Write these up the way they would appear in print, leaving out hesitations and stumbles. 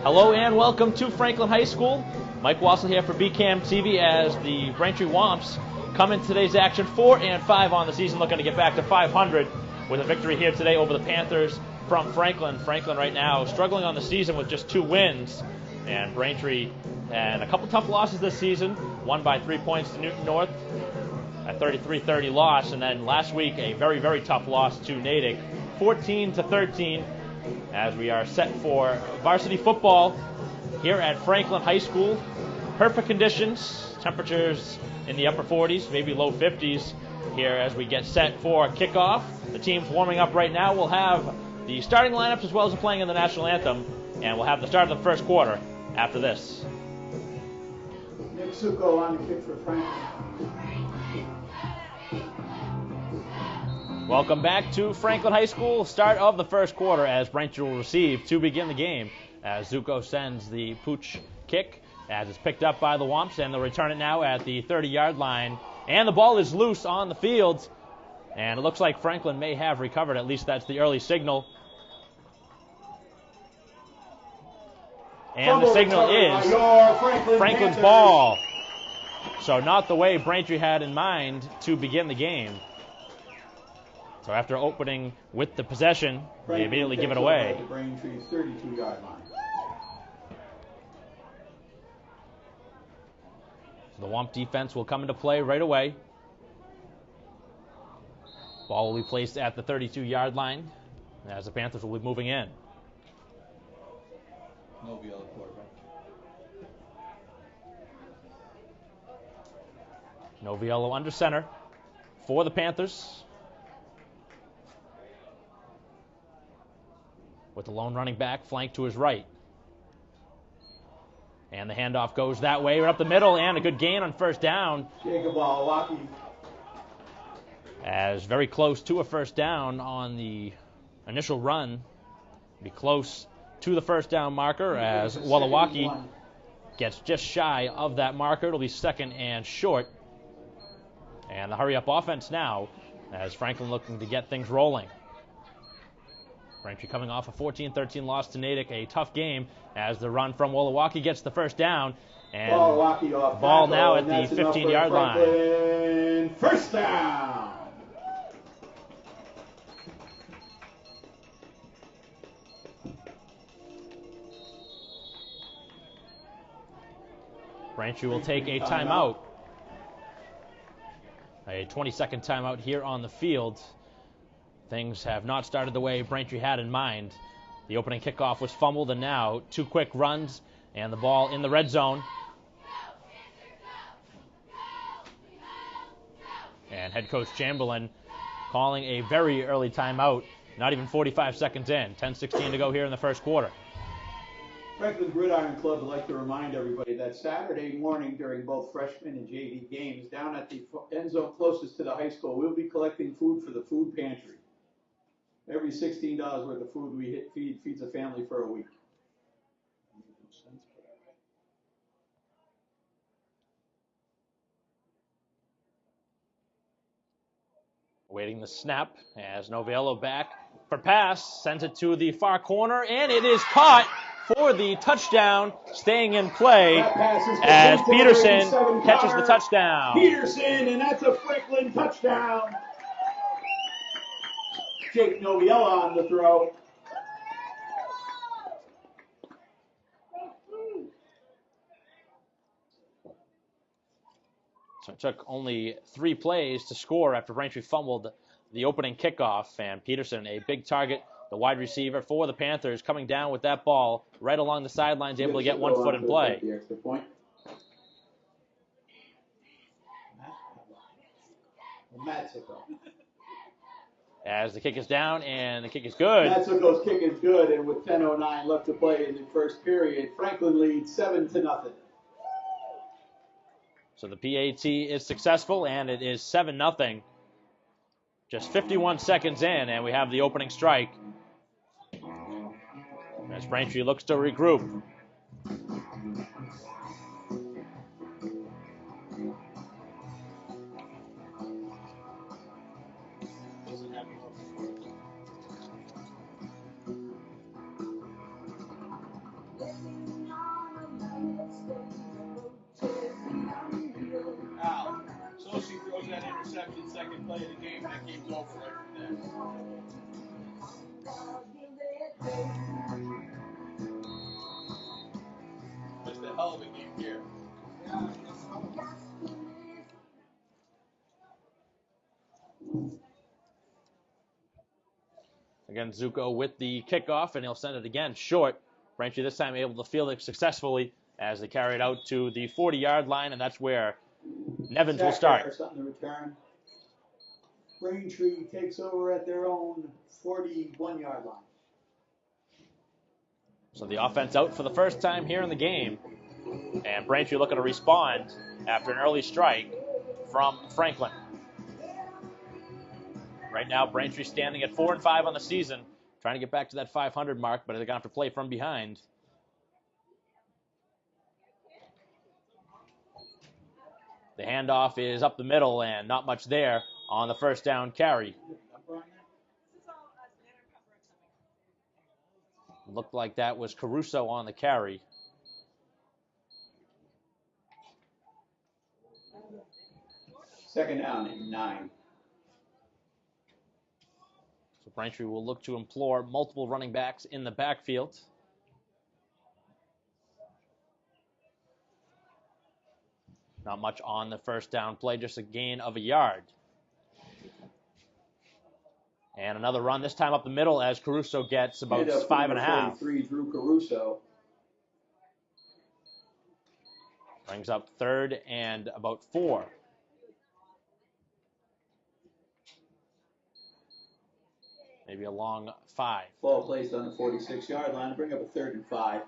Hello and welcome to Franklin High School. Mike Wassel here for BCAM TV as the Braintree Womps come in today's action 4-5 on the season, looking to get back to 500 with a victory here today over the Panthers from Franklin. Franklin right now struggling on the season with just 2 wins, and Braintree had a couple tough losses this season, won by 3 points to Newton North, a 33-30 loss, and then last week a very, very tough loss to Natick, 14-13. As we are set for varsity football here at Franklin High School. Perfect conditions, temperatures in the upper 40s, maybe low 50s here as we get set for kickoff. The team's warming up right now. We'll have the starting lineups as well as playing in the national anthem, and we'll have the start of the first quarter after this. Nick Succo on the kick for Franklin. Welcome back to Franklin High School. Start of the first quarter as Braintree will receive to begin the game as Zuko sends the pooch kick as it's picked up by the Womps, and they'll return it now at the 30-yard line. And the ball is loose on the field, and it looks like Franklin may have recovered. At least that's the early signal. And the signal is Franklin's ball. So not the way Braintree had in mind to begin the game. So after opening with the possession, they immediately give it away. The Braintree's 32-yard line. So the Womp defense will come into play right away. Ball will be placed at the 32-yard line as the Panthers will be moving in. Noviello quarterback. Noviello under center for the Panthers, with the lone running back flanked to his right. And the handoff goes that way, right up the middle, and a good gain on first down. Jacob Walawaki. As very close to a first down on the initial run. Be close to the first down marker as Walawaki gets just shy of that marker. It'll be second and short. And the hurry-up offense now as Franklin looking to get things rolling. Braintree coming off a 14-13 loss to Natick, a tough game as the run from Walawaki gets the first down. And ball now at the 15-yard line. First down. Braintree will take a timeout. A 20-second timeout here on the field. Things have not started the way Braintree had in mind. The opening kickoff was fumbled, and now 2 quick runs and the ball in the red zone. And head coach Chamberlain calling a very early timeout, not even 45 seconds in. 10:16 to go here in the first quarter. Franklin Gridiron Club would like to remind everybody that Saturday morning during both freshman and JV games, down at the end zone closest to the high school, we'll be collecting food for the food pantry. Every $16 worth of food we feeds a family for a week. Awaiting the snap as Noviello back for pass, sends it to the far corner, and it is caught for the touchdown, staying in play as Peterson catches the touchdown. Peterson, and that's a Franklin touchdown. Jake Noviello on the throw. So it took only 3 plays to score after Braintree fumbled the opening kickoff, and Peterson, a big target, the wide receiver for the Panthers, coming down with that ball right along the sidelines, able to get 1 foot in play. The extra point. As the kick is down, and the kick is good. Matsuko's kick is good, and with 10:09 left to play in the first period, Franklin leads 7-0. So the PAT is successful, and it is 7-0. Just 51 seconds in, and we have the opening strike. As Braintree looks to regroup. Just a hell of a game here. Again, Zuko with the kickoff, and he'll send it again short. Braintree this time able to field it successfully as they carry it out to the 40-yard line, and that's where Nevins will start. Harris on the return. Braintree takes over at their own 41-yard line. So the offense out for the first time here in the game, and Braintree looking to respond after an early strike from Franklin. Right now, Braintree standing at 4-5 on the season, trying to get back to that 500 mark, but they're going to have to play from behind. The handoff is up the middle and not much there on the first down carry. Looked like that was Caruso on the carry. Second down and 9. So Braintree will look to implore multiple running backs in the backfield. Not much on the first down play, just a gain of a yard. And another run, this time up the middle as Caruso gets about 5.5. 43 Drew Caruso. Brings up 3rd and about 4. Maybe a long 5. Ball placed on the 46-yard line. Bring up a 3rd and 5.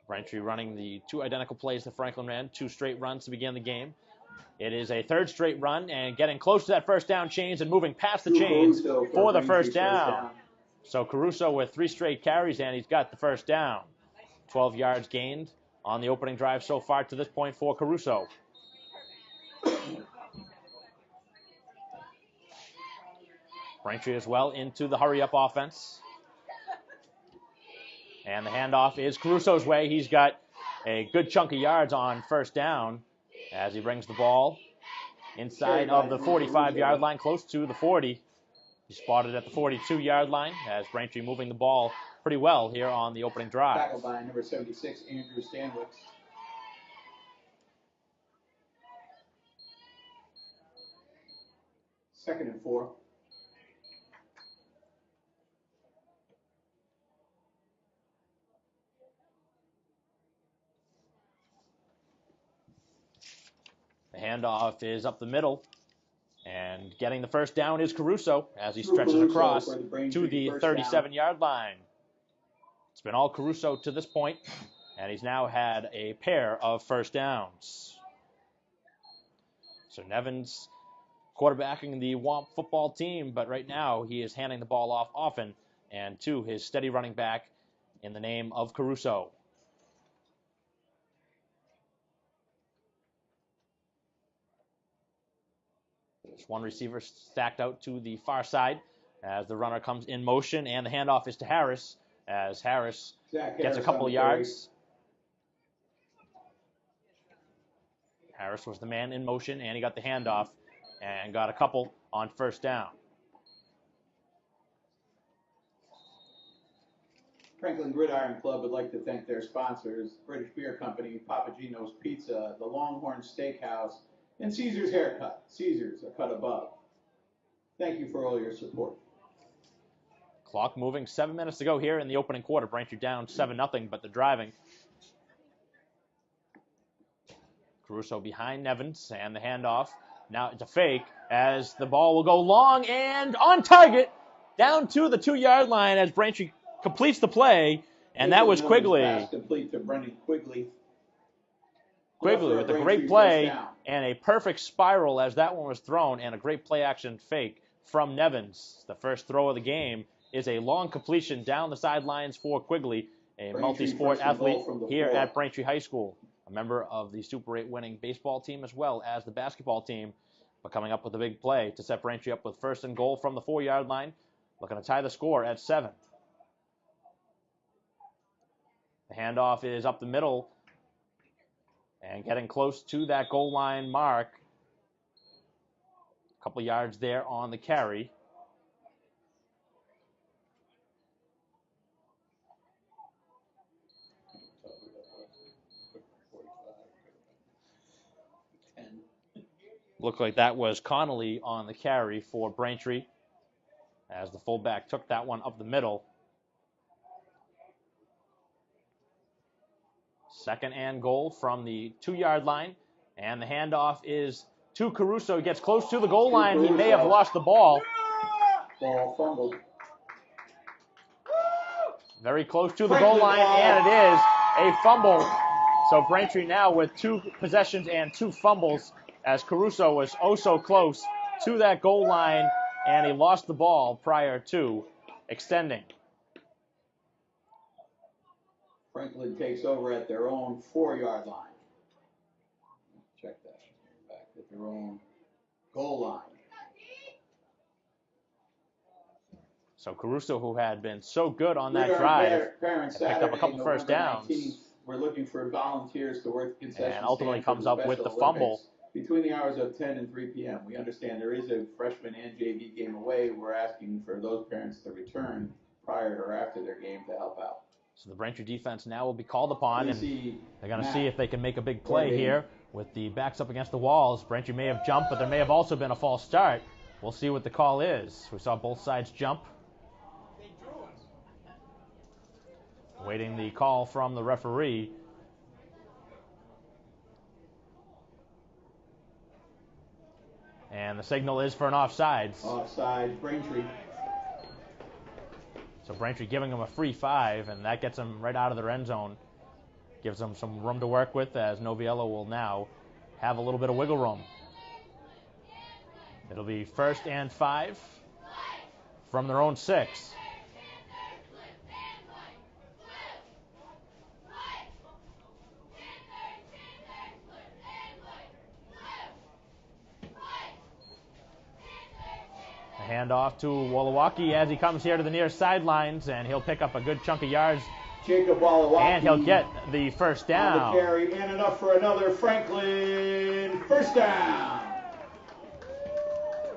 Braintree running the 2 identical plays that Franklin ran, 2 straight runs to begin the game. It is a 3rd straight run and getting close to that first down chains and moving past the chains for the first down. So Caruso with 3 straight carries and he's got the first down. 12 yards gained on the opening drive so far to this point for Caruso. Braintree as well into the hurry-up offense. And the handoff is Caruso's way. He's got a good chunk of yards on first down as he brings the ball inside of the 45-yard line, close to the 40. He's spotted at the 42-yard line as Braintree moving the ball pretty well here on the opening drive. Tackled by number 76, Andrew Stanwicks. Second and 4. The handoff is up the middle, and getting the first down is Caruso as he stretches across to the 37-yard line. It's been all Caruso to this point, and he's now had a pair of first downs. So Nevins quarterbacking the Womp football team, but right now he is handing the ball off often and to his steady running back in the name of Caruso. There's one receiver stacked out to the far side as the runner comes in motion, and the handoff is to Harris as Harris gets a couple of yards. Harris was the man in motion, and he got the handoff and got a couple on first down. Franklin Gridiron Club would like to thank their sponsors, British Beer Company, Papa Gino's Pizza, the Longhorn Steakhouse, and Caesar's Haircut. Caesar's, a cut above. Thank you for all your support. Clock moving, 7 minutes to go here in the opening quarter. Braintree down 7-0, but they're driving. Caruso behind Nevins, and the handoff. Now it's a fake as the ball will go long and on target down to the 2-yard line as Braintree completes the play, and that was Quigley. Pass complete to Brendan Quigley. Quigley with a great play and a perfect spiral as that one was thrown, and a great play action fake from Nevins. The first throw of the game is a long completion down the sidelines for Quigley, a multi-sport athlete here at Braintree High School. A member of the Super 8 winning baseball team as well as the basketball team, but coming up with a big play to set Braintree up with first and goal from the 4-yard line, looking to tie the score at 7. The handoff is up the middle, And getting close to that goal line mark. A couple yards there on the carry. Looked like that was Connolly on the carry for Braintree, as the fullback took that one up the middle. Second and goal from the 2-yard line, and the handoff is to Caruso. He gets close to the goal line. He may have lost the ball. Ball fumbled. Very close to the goal line, and it is a fumble. So Braintree now with 2 possessions and 2 fumbles, as Caruso was oh so close to that goal line, and he lost the ball prior to extending. Franklin takes over at their own 4-yard line. Check that. Back at their own goal line. So Caruso, who had been so good on that drive, picked up a couple first downs. We're looking for volunteers to work the concession and ultimately comes up with the fumble. Between the hours of 10 and 3 p.m. We understand there is a freshman and JV game away. We're asking for those parents to return prior or after their game to help out. So the Braintree defense now will be called upon, and they're going to see if they can make a big play here with the backs up against the walls. Braintree may have jumped, but there may have also been a false start. We'll see what the call is. We saw both sides jump. Waiting the call from the referee. And the signal is for an offsides. Offside, Braintree. So Braintree giving them a free 5, and that gets them right out of their end zone. Gives them some room to work with, as Noviello will now have a little bit of wiggle room. It'll be 1st and 5 from their own 6. Handoff to Wolowaki as he comes here to the near sidelines, and he'll pick up a good chunk of yards. Jacob Wolowaki. And he'll get the first down. On the carry, and enough for another Franklin first down.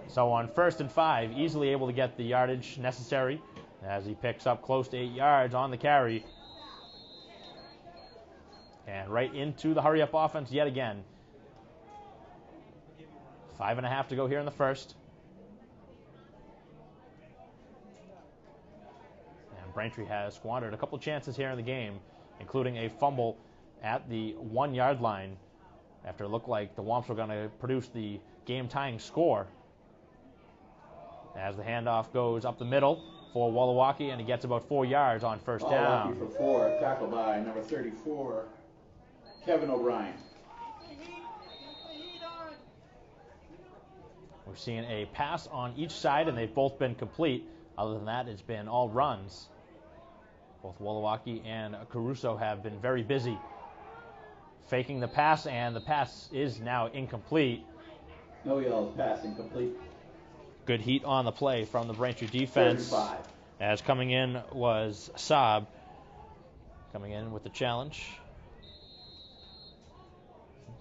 So on 1st and 5, easily able to get the yardage necessary as he picks up close to 8 yards on the carry. And right into the hurry-up offense yet again. 5.5 to go here in the first. Braintree has squandered a couple chances here in the game, including a fumble at the 1-yard line after it looked like the Womps were going to produce the game-tying score. As the handoff goes up the middle for Wolowaki, and he gets about 4 yards on first down. Wolowaki for 4, tackled by number 34, Kevin O'Brien. We're seeing a pass on each side, and they've both been complete. Other than that, it's been all runs. Both Wolowaki and Caruso have been very busy faking the pass, and the pass is now incomplete. Noviello's pass incomplete. Good heat on the play from the Braintree defense. 35. As coming in was Saab, coming in with the challenge.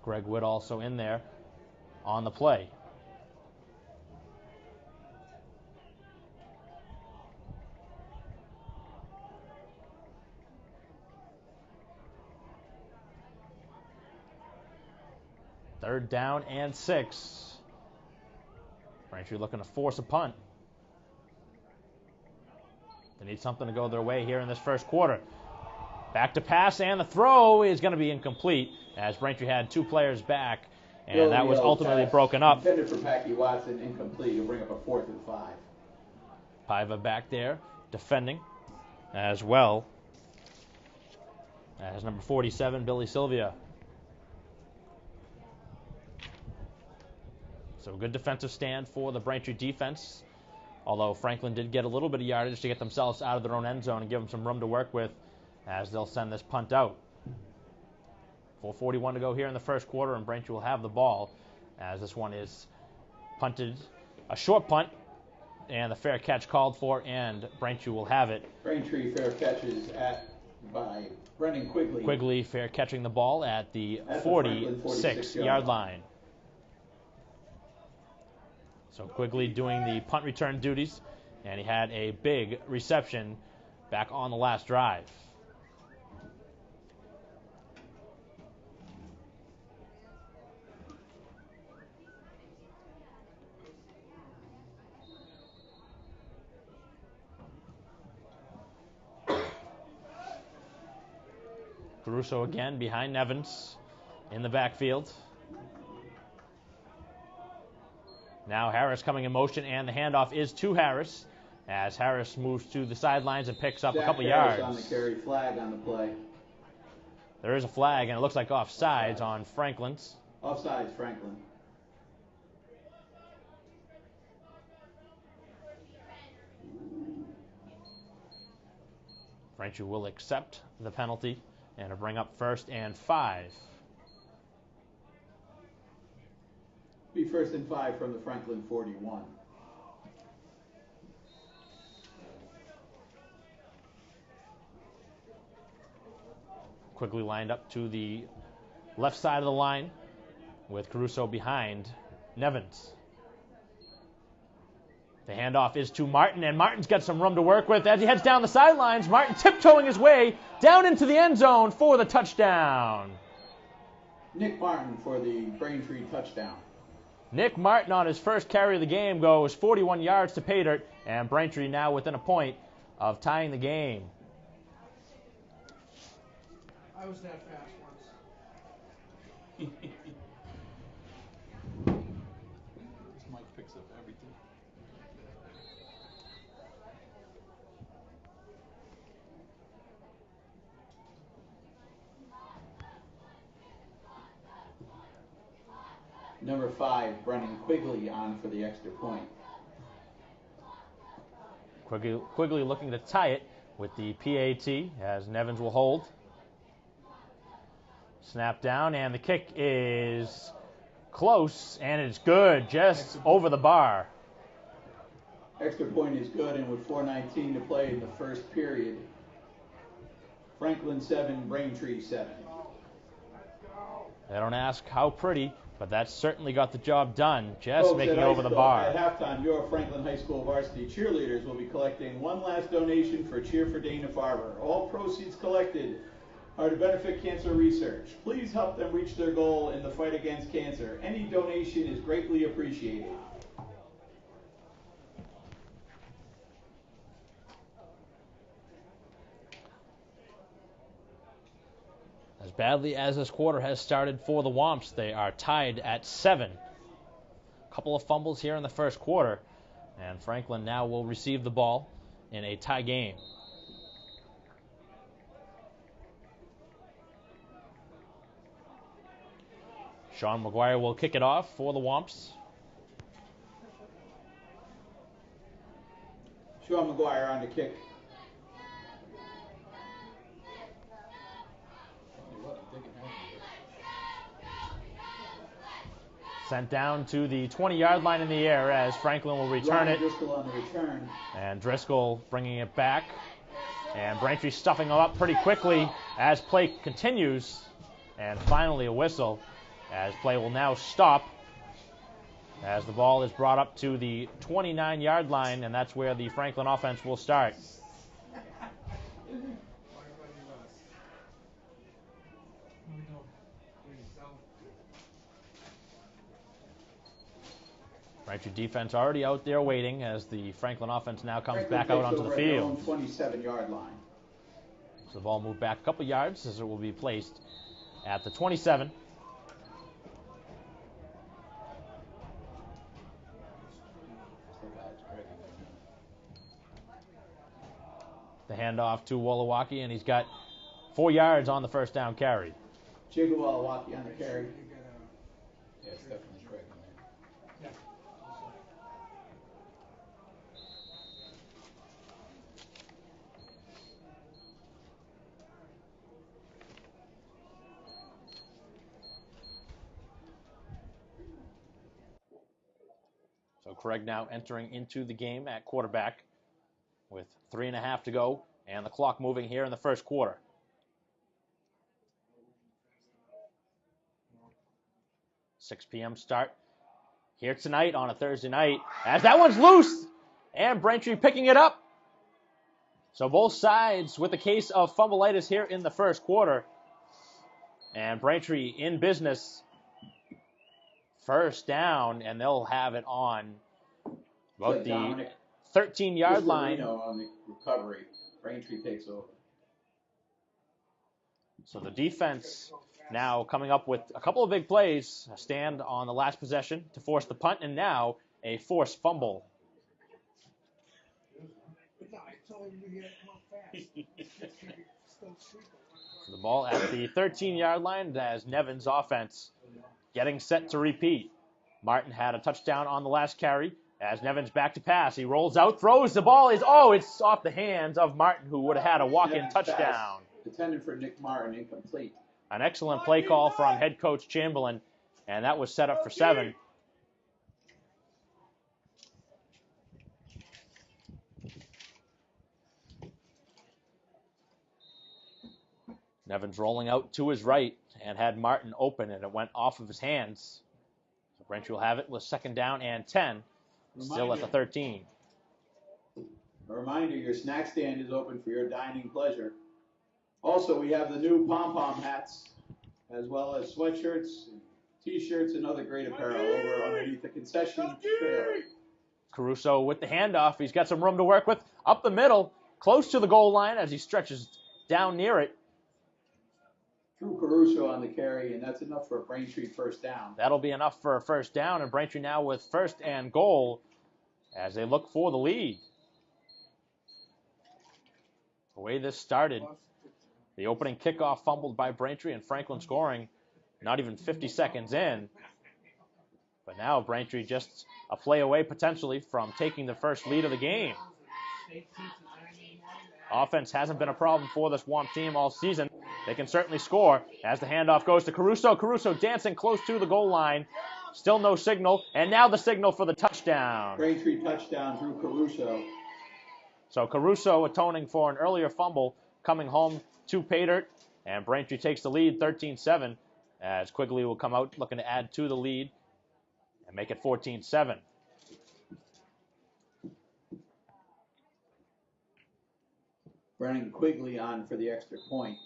Greg Wood also in there on the play. Third down and 6. Braintree looking to force a punt. They need something to go their way here in this first quarter. Back to pass, and the throw is going to be incomplete as Braintree had 2 players back, and that was ultimately broken up. Intended for Packy Watson, incomplete. He'll bring up a 4th and 5. Paiva back there defending as well as number 47, Billy Sylvia. So a good defensive stand for the Braintree defense, although Franklin did get a little bit of yardage to get themselves out of their own end zone and give them some room to work with as they'll send this punt out. 4:41 to go here in the first quarter, and Braintree will have the ball as this one is punted, a short punt, and the fair catch called for, and Braintree will have it. Braintree fair catches at by Brendan Quigley. Quigley fair catching the ball at the At the 46-yard line. So Quigley doing the punt return duties, and he had a big reception back on the last drive. Caruso again behind Nevins in the backfield. Now Harris coming in motion, and the handoff is to Harris as Harris moves to the sidelines and picks up a couple Harris yards. On the carry, flag on the play. There is a flag, and it looks like offsides on Franklin's. Offsides, Franklin. Braintree will accept the penalty and to bring up 1st and 5. Be 1st and 5 from the Franklin 41. Quickly lined up to the left side of the line with Caruso behind Nevins. The handoff is to Martin, and Martin's got some room to work with as he heads down the sidelines. Martin tiptoeing his way down into the end zone for the touchdown. Nick Martin for the Braintree touchdown. Nick Martin on his first carry of the game goes 41 yards to pay dirt, and Braintree now within a point of tying the game. I was that fast once. This mic picks up everything. Number 5, Brendan Quigley on for the extra point. Quigley looking to tie it with the PAT as Nevins will hold. Snap down, and the kick is close, and it's good, just over the bar. Extra point is good, and with 4:19 to play in the first period, Franklin 7, Braintree 7. They don't ask how pretty, but that certainly got the job done, just Folks, making at it over the bar. At halftime, your Franklin High School varsity cheerleaders will be collecting one last donation for Cheer for Dana-Farber. All proceeds collected are to benefit cancer research. Please help them reach their goal in the fight against cancer. Any donation is greatly appreciated. As badly as this quarter has started for the Womps, they are tied at 7. A couple of fumbles here in the first quarter, and Franklin now will receive the ball in a tie game. Sean McGuire will kick it off for the Womps. Sean McGuire on the kick. Sent down to the 20-yard line in the air as Franklin will return it. Driscoll on the return. And Driscoll bringing it back. And Braintree stuffing them up pretty quickly as play continues. And finally a whistle as play will now stop as the ball is brought up to the 29-yard line, and that's where the Franklin offense will start. Braintree defense already out there waiting as the Franklin offense now comes back out onto the field. 27-yard line. So the ball moved back a couple yards as it will be placed at the 27. The handoff to Wolowaki, and he's got 4 yards on the first down carry. Jigga Wolowaki on the carry. Yeah, it's definitely correct on there. Yeah. So Craig now entering into the game at quarterback with 3.5 to go and the clock moving here in the first quarter. 6 p.m. start here tonight on a Thursday night. As that one's loose, and Braintree picking it up. So both sides with a case of fumbleitis here in the first quarter. And Braintree in business. First down, and they'll have it on about the 13-yard line. On the recovery, Braintree takes over. So the defense now coming up with a couple of big plays. A stand on the last possession to force the punt, and now a forced fumble. So the ball at the 13-yard line as Nevin's offense getting set to repeat. Martin had a touchdown on the last carry. As Nevin's back to pass, he rolls out, throws. The ball is, it's off the hands of Martin, who would have had a walk-in touchdown. Intended for Nick Martin, incomplete. An excellent play call from head coach Chamberlain, and that was set up for 7. Nevin's rolling out to his right and had Martin open, and it went off of his hands. So Braintree will have it with 2nd down and 10, still at the 13. A reminder, your snack stand is open for your dining pleasure. Also, we have the new pom-pom hats, as well as sweatshirts, T-shirts, and other great apparel over underneath the concession trailer. Caruso with the handoff. He's got some room to work with. Up the middle, close to the goal line as he stretches down near it. Drew Caruso on the carry, and that's enough for a Braintree first down. That'll be enough for a first down, and Braintree now with 1st and goal as they look for the lead. The way this started, the opening kickoff fumbled by Braintree and Franklin scoring not even 50 seconds in. But now Braintree just a play away potentially from taking the first lead of the game. Offense hasn't been a problem for this Womp team all season. They can certainly score as the handoff goes to Caruso. Caruso dancing close to the goal line. Still no signal, and now the signal for the touchdown. Braintree touchdown, Drew Caruso. So Caruso atoning for an earlier fumble, coming home to pay dirt, and Braintree takes the lead 13-7 as Quigley will come out looking to add to the lead and make it 14-7. Brennan Quigley on for the extra point.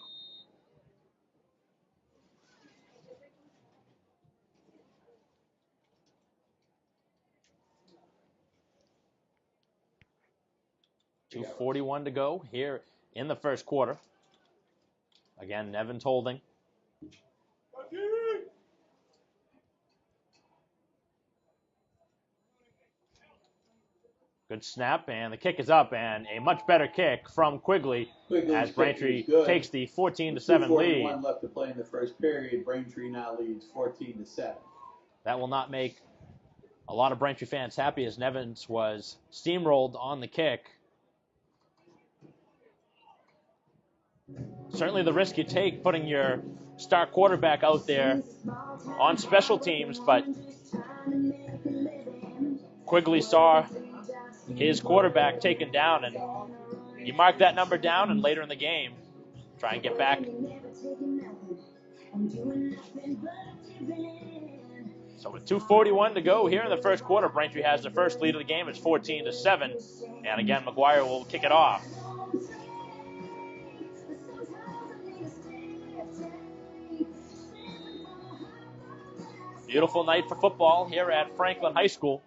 .241 to go here in the first quarter. Again, Nevin's holding. Good snap, and the kick is up, and a much better kick from Quigley as Braintree takes the 14-7 lead. 2:41 left to play in the first period. Braintree now leads 14-7. That will not make a lot of Braintree fans happy as Nevins was steamrolled on the kick. Certainly the risk you take putting your star quarterback out there on special teams, but Quigley saw his quarterback taken down, and you mark that number down, and later in the game, try and get back. So with 2:41 to go here in the first quarter, Braintree has the first lead of the game. It's 14-7, and again, McGuire will kick it off. Beautiful night for football here at Franklin High School.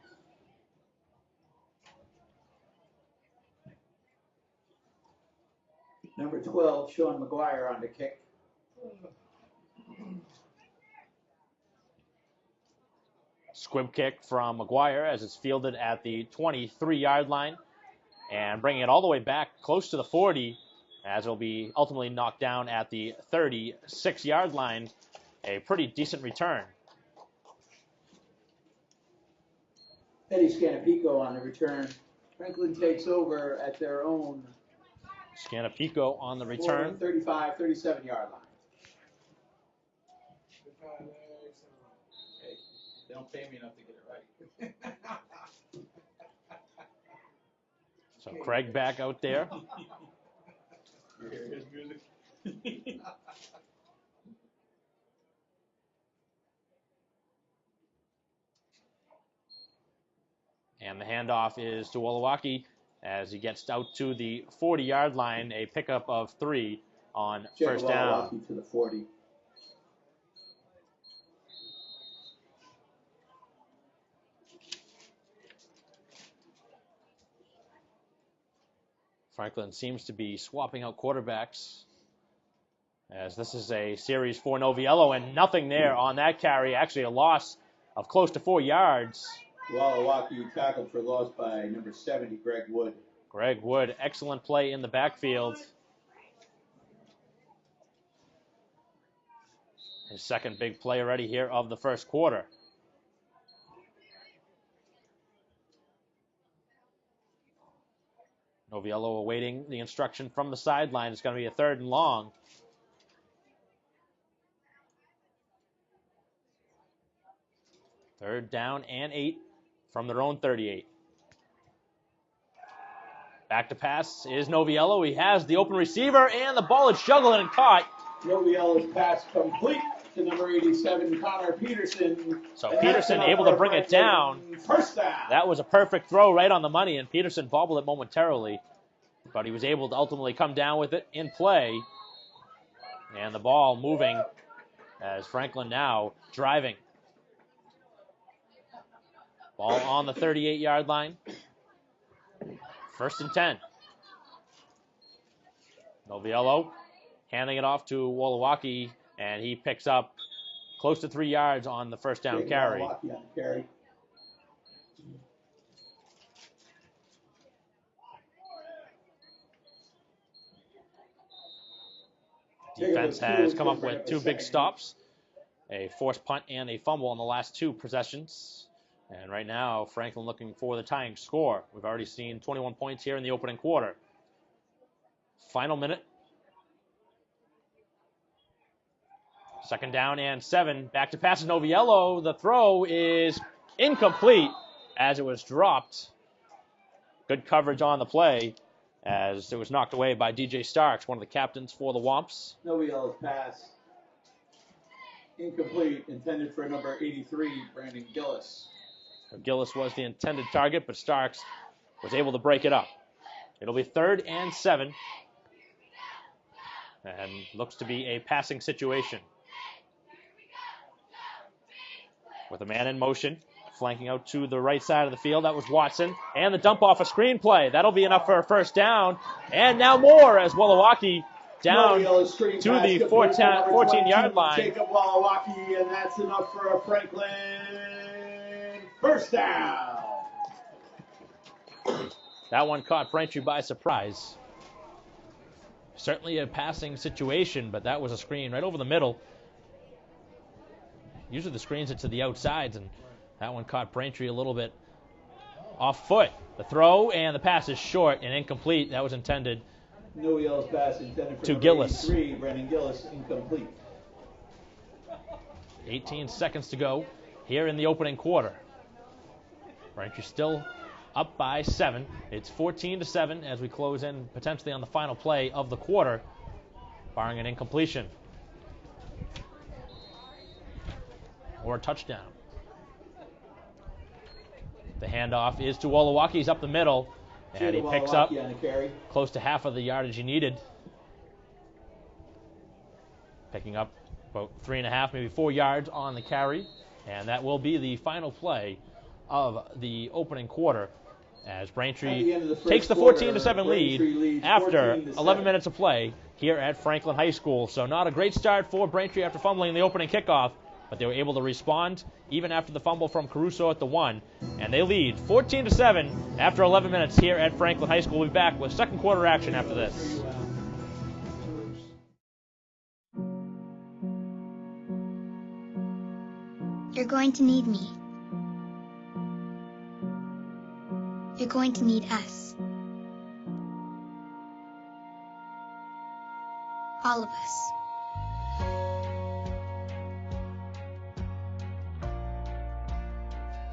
Number 12, Sean McGuire on the kick. Squib kick from McGuire as it's fielded at the 23-yard line and bringing it all the way back close to the 40 as it'll be ultimately knocked down at the 36-yard line. A pretty decent return. Eddie Scanapico on the return. Franklin takes over at their own Scanapico on the return. 35, 37-yard line. Hey, they don't pay me enough to get it right. So Craig back out there. You hear his music? And the handoff is to Wolowaki as he gets out to the 40-yard line, a pickup of 3 on first down. Wolowaki to the 40. Franklin seems to be swapping out quarterbacks, as this is a series for Noviello, and nothing there on that carry. Actually, a loss of close to 4 yards. Wolowaki tackled for loss by number 70, Greg Wood. Greg Wood, excellent play in the backfield. His second big play already here of the first quarter. Noviello awaiting the instruction from the sideline. It's going to be a 3rd and long. Third down and 8 from their own 38. Back to pass is Noviello. He has the open receiver, and the ball is juggled and caught. Noviello's pass complete to number 87, Connor Peterson. So Peterson able to bring it down. First down. That was a perfect throw right on the money, and Peterson bobbled it momentarily, but he was able to ultimately come down with it in play. And the ball moving as Franklin now driving. Ball on the 38-yard line. 1st and 10. Noviello handing it off to Wolowaki, and he picks up close to 3 yards on the first down carry. Defense has come up with 2 big stops, a forced punt and a fumble on the last 2 possessions. And right now, Franklin looking for the tying score. We've already seen 21 points here in the opening quarter. Final minute. 2nd down and 7. Back to pass is Noviello. The throw is incomplete as it was dropped. Good coverage on the play as it was knocked away by DJ Starks, one of the captains for the Womps. Noviello's pass incomplete, intended for number 83, Brandon Gillis. Gillis was the intended target, but Starks was able to break it up. It'll be 3rd and 7. And looks to be a passing situation. With a man in motion, flanking out to the right side of the field. That was Watson. And the dump off a screenplay. That'll be enough for a first down. And now more as Wolowaki down to the 14-yard line. Jacob Wolowaki, and that's enough for a Franklin first down. That one caught Braintree by surprise. Certainly a passing situation, but that was a screen right over the middle. Usually the screens are to the outsides, and that one caught Braintree a little bit off foot. The throw and the pass is short and incomplete. That was intended Noviello's pass intended for to Gillis. 83, Brandon Gillis, incomplete. 18 seconds to go here in the opening quarter. Braintree still up by 7. It's 14-7 as we close in potentially on the final play of the quarter, barring an incompletion or a touchdown. The handoff is to Wolowaki. He's up the middle, and he picks up close to half of the yardage he needed. Picking up about 3.5, maybe 4 yards on the carry, and that will be the final play of the opening quarter as Braintree takes the 14-7 lead after 11 minutes of play here at Franklin High School. So not a great start for Braintree after fumbling the opening kickoff, but they were able to respond even after the fumble from Caruso at the 1, and they lead 14-7 after 11 minutes here at Franklin High School. We'll be back with second quarter action after this. You're going to need me. You're going to need us. All of us.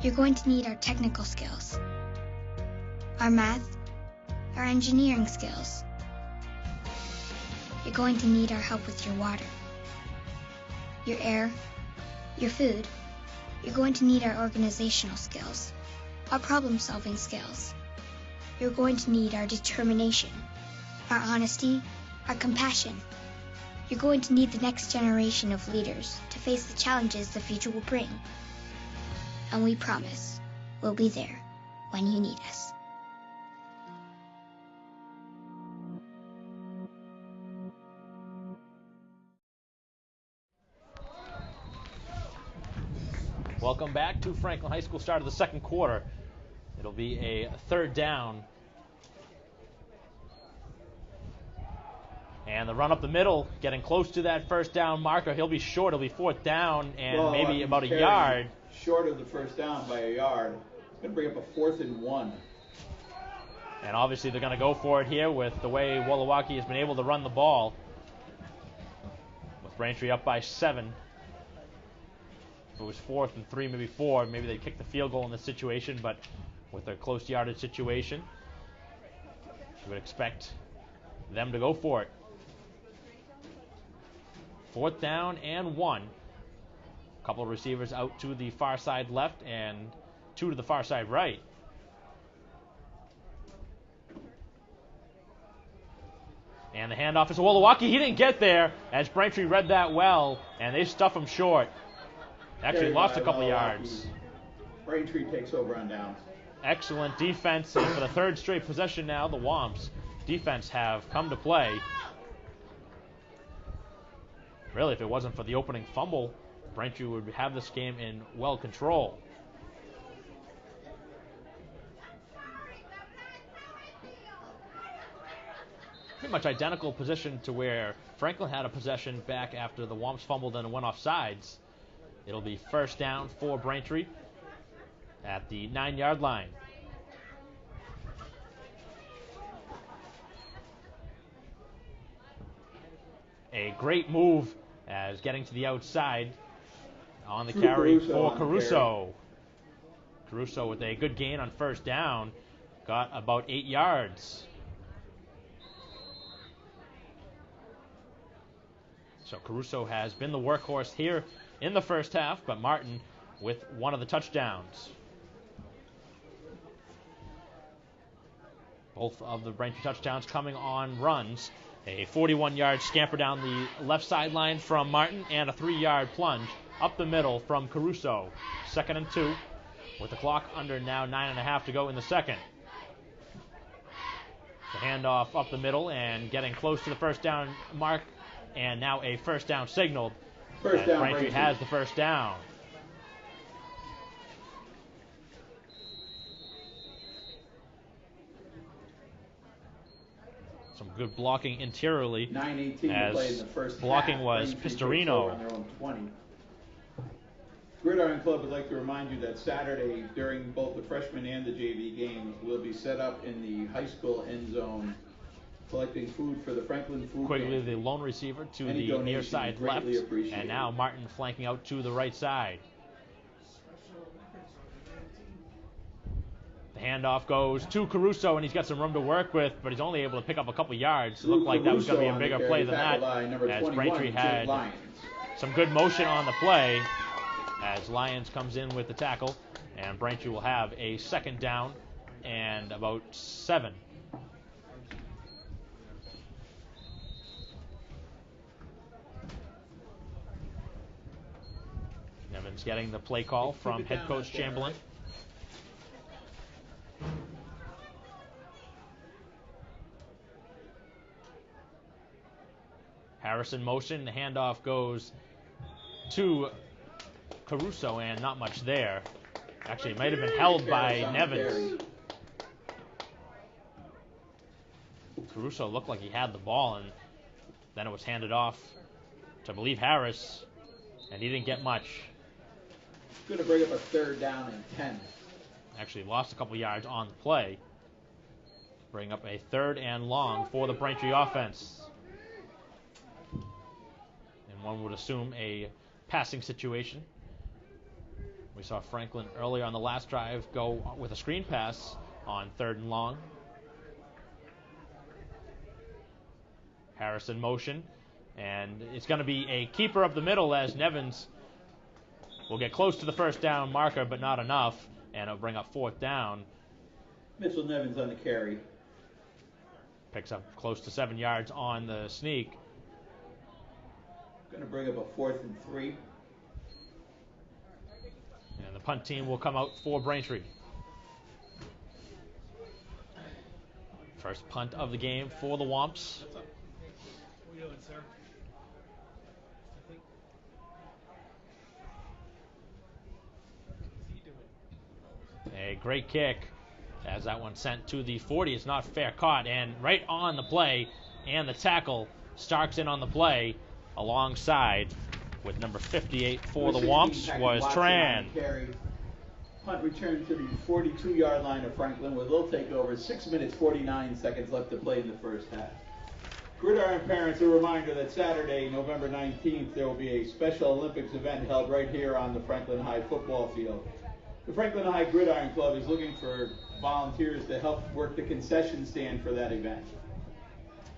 You're going to need our technical skills, our math, our engineering skills. You're going to need our help with your water, your air, your food. You're going to need our organizational skills, our problem-solving skills. You're going to need our determination, our honesty, our compassion. You're going to need the next generation of leaders to face the challenges the future will bring. And we promise we'll be there when you need us. Welcome back to Franklin High School. Start of the second quarter. It'll be a third down. And the run up the middle, getting close to that first down marker. He'll be short. It'll be fourth down and maybe about a yard. Short of the first down by a yard. It's going to bring up a 4th and 1. And obviously they're going to go for it here with the way Wolowaki has been able to run the ball. With Braintree up by 7. If it was 4th and 3, maybe 4, maybe they'd kick the field goal in this situation, but with their close yardage situation, you would expect them to go for it. 4th down and 1. A couple of receivers out to the far side left and 2 to the far side right. And the handoff is to Wolowaki. He didn't get there as Braintree read that well, and they stuff him short. Actually lost a couple of yards. Braintree takes over on downs. Excellent defense, and for the third straight possession now, the Womps defense have come to play. Really, if it wasn't for the opening fumble, Braintree would have this game in well control. Pretty much identical position to where Franklin had a possession back after the Womps fumbled and went off sides. It'll be first down for Braintree at the 9-yard line. A great move as getting to the outside on the carry for Caruso. Caruso with a good gain on first down, got about 8 yards. So Caruso has been the workhorse here in the first half, but Martin with one of the touchdowns. Both of the Braintree touchdowns coming on runs. A 41-yard scamper down the left sideline from Martin and a 3-yard plunge up the middle from Caruso. 2nd and 2 with the clock under now 9.5 to go in the second. The handoff up the middle and getting close to the first down mark, and now a first down signaled. First down, Braintree has the first down. Some good blocking interiorly. 9:18 to play in the first blocking half. was Pistorino. On their own 20. Gridiron Club would like to remind you that Saturday, during both the freshman and the JV games, we'll be set up in the high school end zone, collecting food for the Franklin Food Quigley, Pantry. the lone receiver, to Any the near side left, greatly appreciated. and now Martin flanking out to the right side. The handoff goes to Caruso, and he's got some room to work with, but he's only able to pick up a couple yards. Looked like that was going to be a bigger play than that, as Braintree had some good motion on the play, as Lyons comes in with the tackle, and Braintree will have a second down and about 7. Evans getting the play call from head coach Chamberlain. Harrison motion, the handoff goes to Caruso, and not much there. Actually, it might have been held by Nevins. Caruso looked like he had the ball, and then it was handed off to, I believe, Harris, and he didn't get much. Going to bring up a 3rd down and 10. Actually lost a couple yards on the play. Bring up a 3rd and long for the Braintree offense. And one would assume a passing situation. We saw Franklin earlier on the last drive go with a screen pass on 3rd and long. Harrison motion, and it's going to be a keeper up the middle as Nevins will get close to the first down marker, but not enough, and it'll bring up 4th down. Mitchell Nevins on the carry. Picks up close to 7 yards on the sneak. Going to bring up a 4th and 3. And the punt team will come out for Braintree. First punt of the game for the Womps. What are you doing, sir? A great kick as that one sent to the 40. It's not fair caught, and right on the play, and the tackle. Starks in on the play alongside with number 58 for the Womps was Tran. Punt return to the 42-yard line of Franklin with a little takeover. 6 minutes, 49 seconds left to play in the first half. Gridiron parents, a reminder that Saturday, November 19th, there will be a Special Olympics event held right here on the Franklin High football field. The Franklin High Gridiron Club is looking for volunteers to help work the concession stand for that event.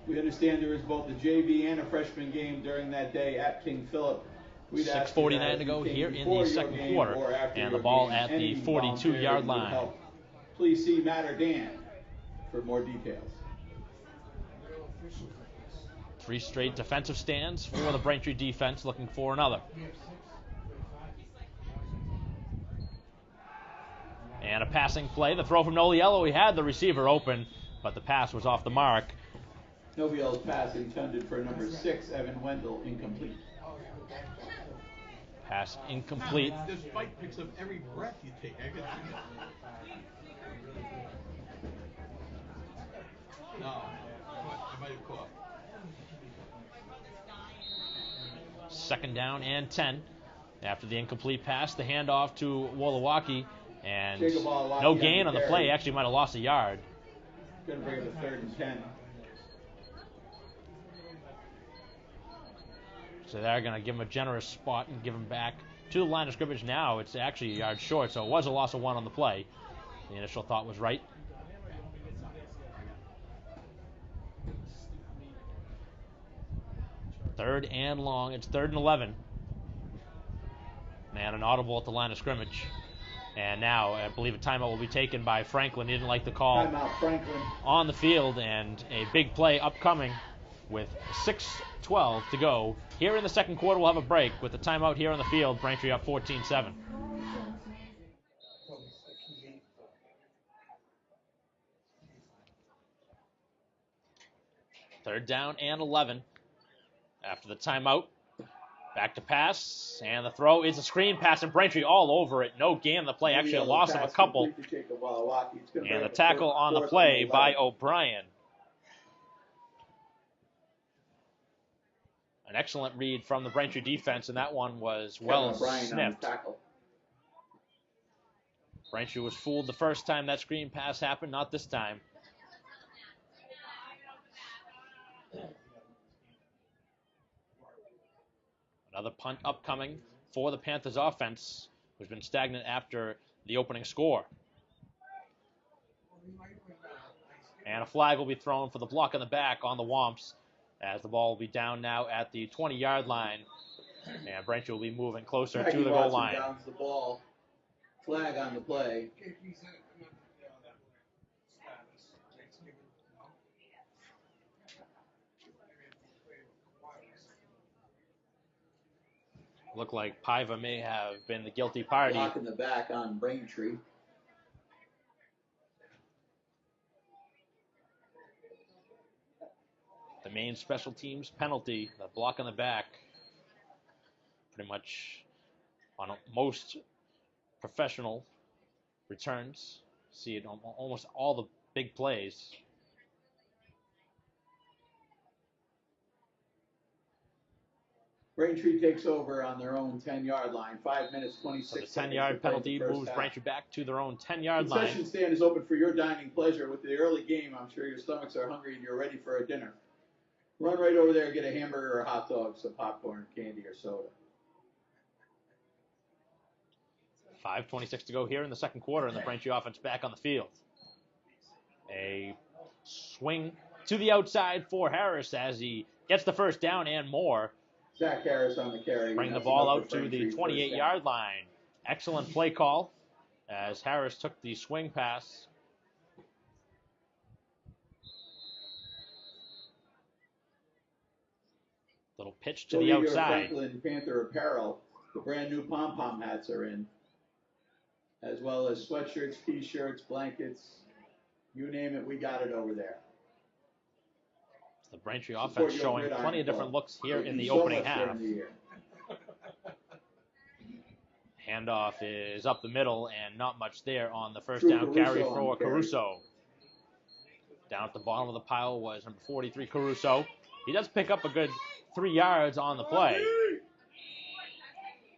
We understand there is both a JV and a freshman game during that day at King Philip. 6:49 to go here in the second quarter, and the ball at the 42-yard line. Please see Matt or Dan for more details. 3 straight defensive stands for the Braintree defense, looking for another. And a passing play. The throw from Noliello. He had the receiver open, but the pass was off the mark. Noviello's pass intended for number 6, Evan Wendell, incomplete. Pass incomplete. This fight picks up every breath you take. I could see that. No, I might have caught. 2nd down and 10. After the incomplete pass, the handoff to Wolowaki, and no gain on the play. Actually might have lost a yard. Going to bring it to 3rd and 10. So they're going to give him a generous spot and give him back to the line of scrimmage now. It's actually a yard short, so it was a loss of 1 on the play. The initial thought was right. Third and long. It's 3rd and 11. And an audible at the line of scrimmage. And now I believe a timeout will be taken by Franklin. He didn't like the call Timeout, Franklin. on the field, and a big play upcoming with 6:12 to go. Here in the second quarter, we'll have a break with the timeout here on the field. Braintree up 14-7. Third down and 11. After the timeout, back to pass, and the throw is a screen pass, and Braintree all over it. No gain on the play, actually a loss of a couple. And the tackle on the play by O'Brien. An excellent read from the Braintree defense, and that one was well sniffed. Braintree was fooled the first time that screen pass happened, not this time. Another punt upcoming for the Panthers offense, who's been stagnant after the opening score. And a flag will be thrown for the block in the back on the Womps, as the ball will be down now at the 20-yard line. And Braintree will be moving closer to the goal line. Downs the ball. Flag on the play. Looked like Paiva may have been the guilty party. Block in the back on Braintree. The main special teams penalty, the block in the back, pretty much on most professional returns. See it on almost all the big plays. Braintree takes over on their own 10-yard line. 5 minutes, 26 seconds. So the 10-yard penalty moves Braintree back to their own 10-yard line. Concession stand is open for your dining pleasure. With the early game, I'm sure your stomachs are hungry and you're ready for a dinner. Run right over there and get a hamburger or a hot dog, some popcorn, candy, or soda. 5:26 to go here in the second quarter, and the Braintree offense back on the field. A swing to the outside for Harris as he gets the first down and more. Zach Harris on the carry. Bring the ball out to the 28-yard line. Excellent play call as Harris took the swing pass. Little pitch to the outside. Franklin Panther apparel. The brand new pom-pom hats are in, as well as sweatshirts, t-shirts, blankets, you name it, we got it over there. The Braintree offense showing plenty of different looks here in the opening half. Handoff is up the middle and not much there on the first down carry for Caruso. Down at the bottom of the pile was number 43, Caruso. He does pick up a good 3 yards on the play.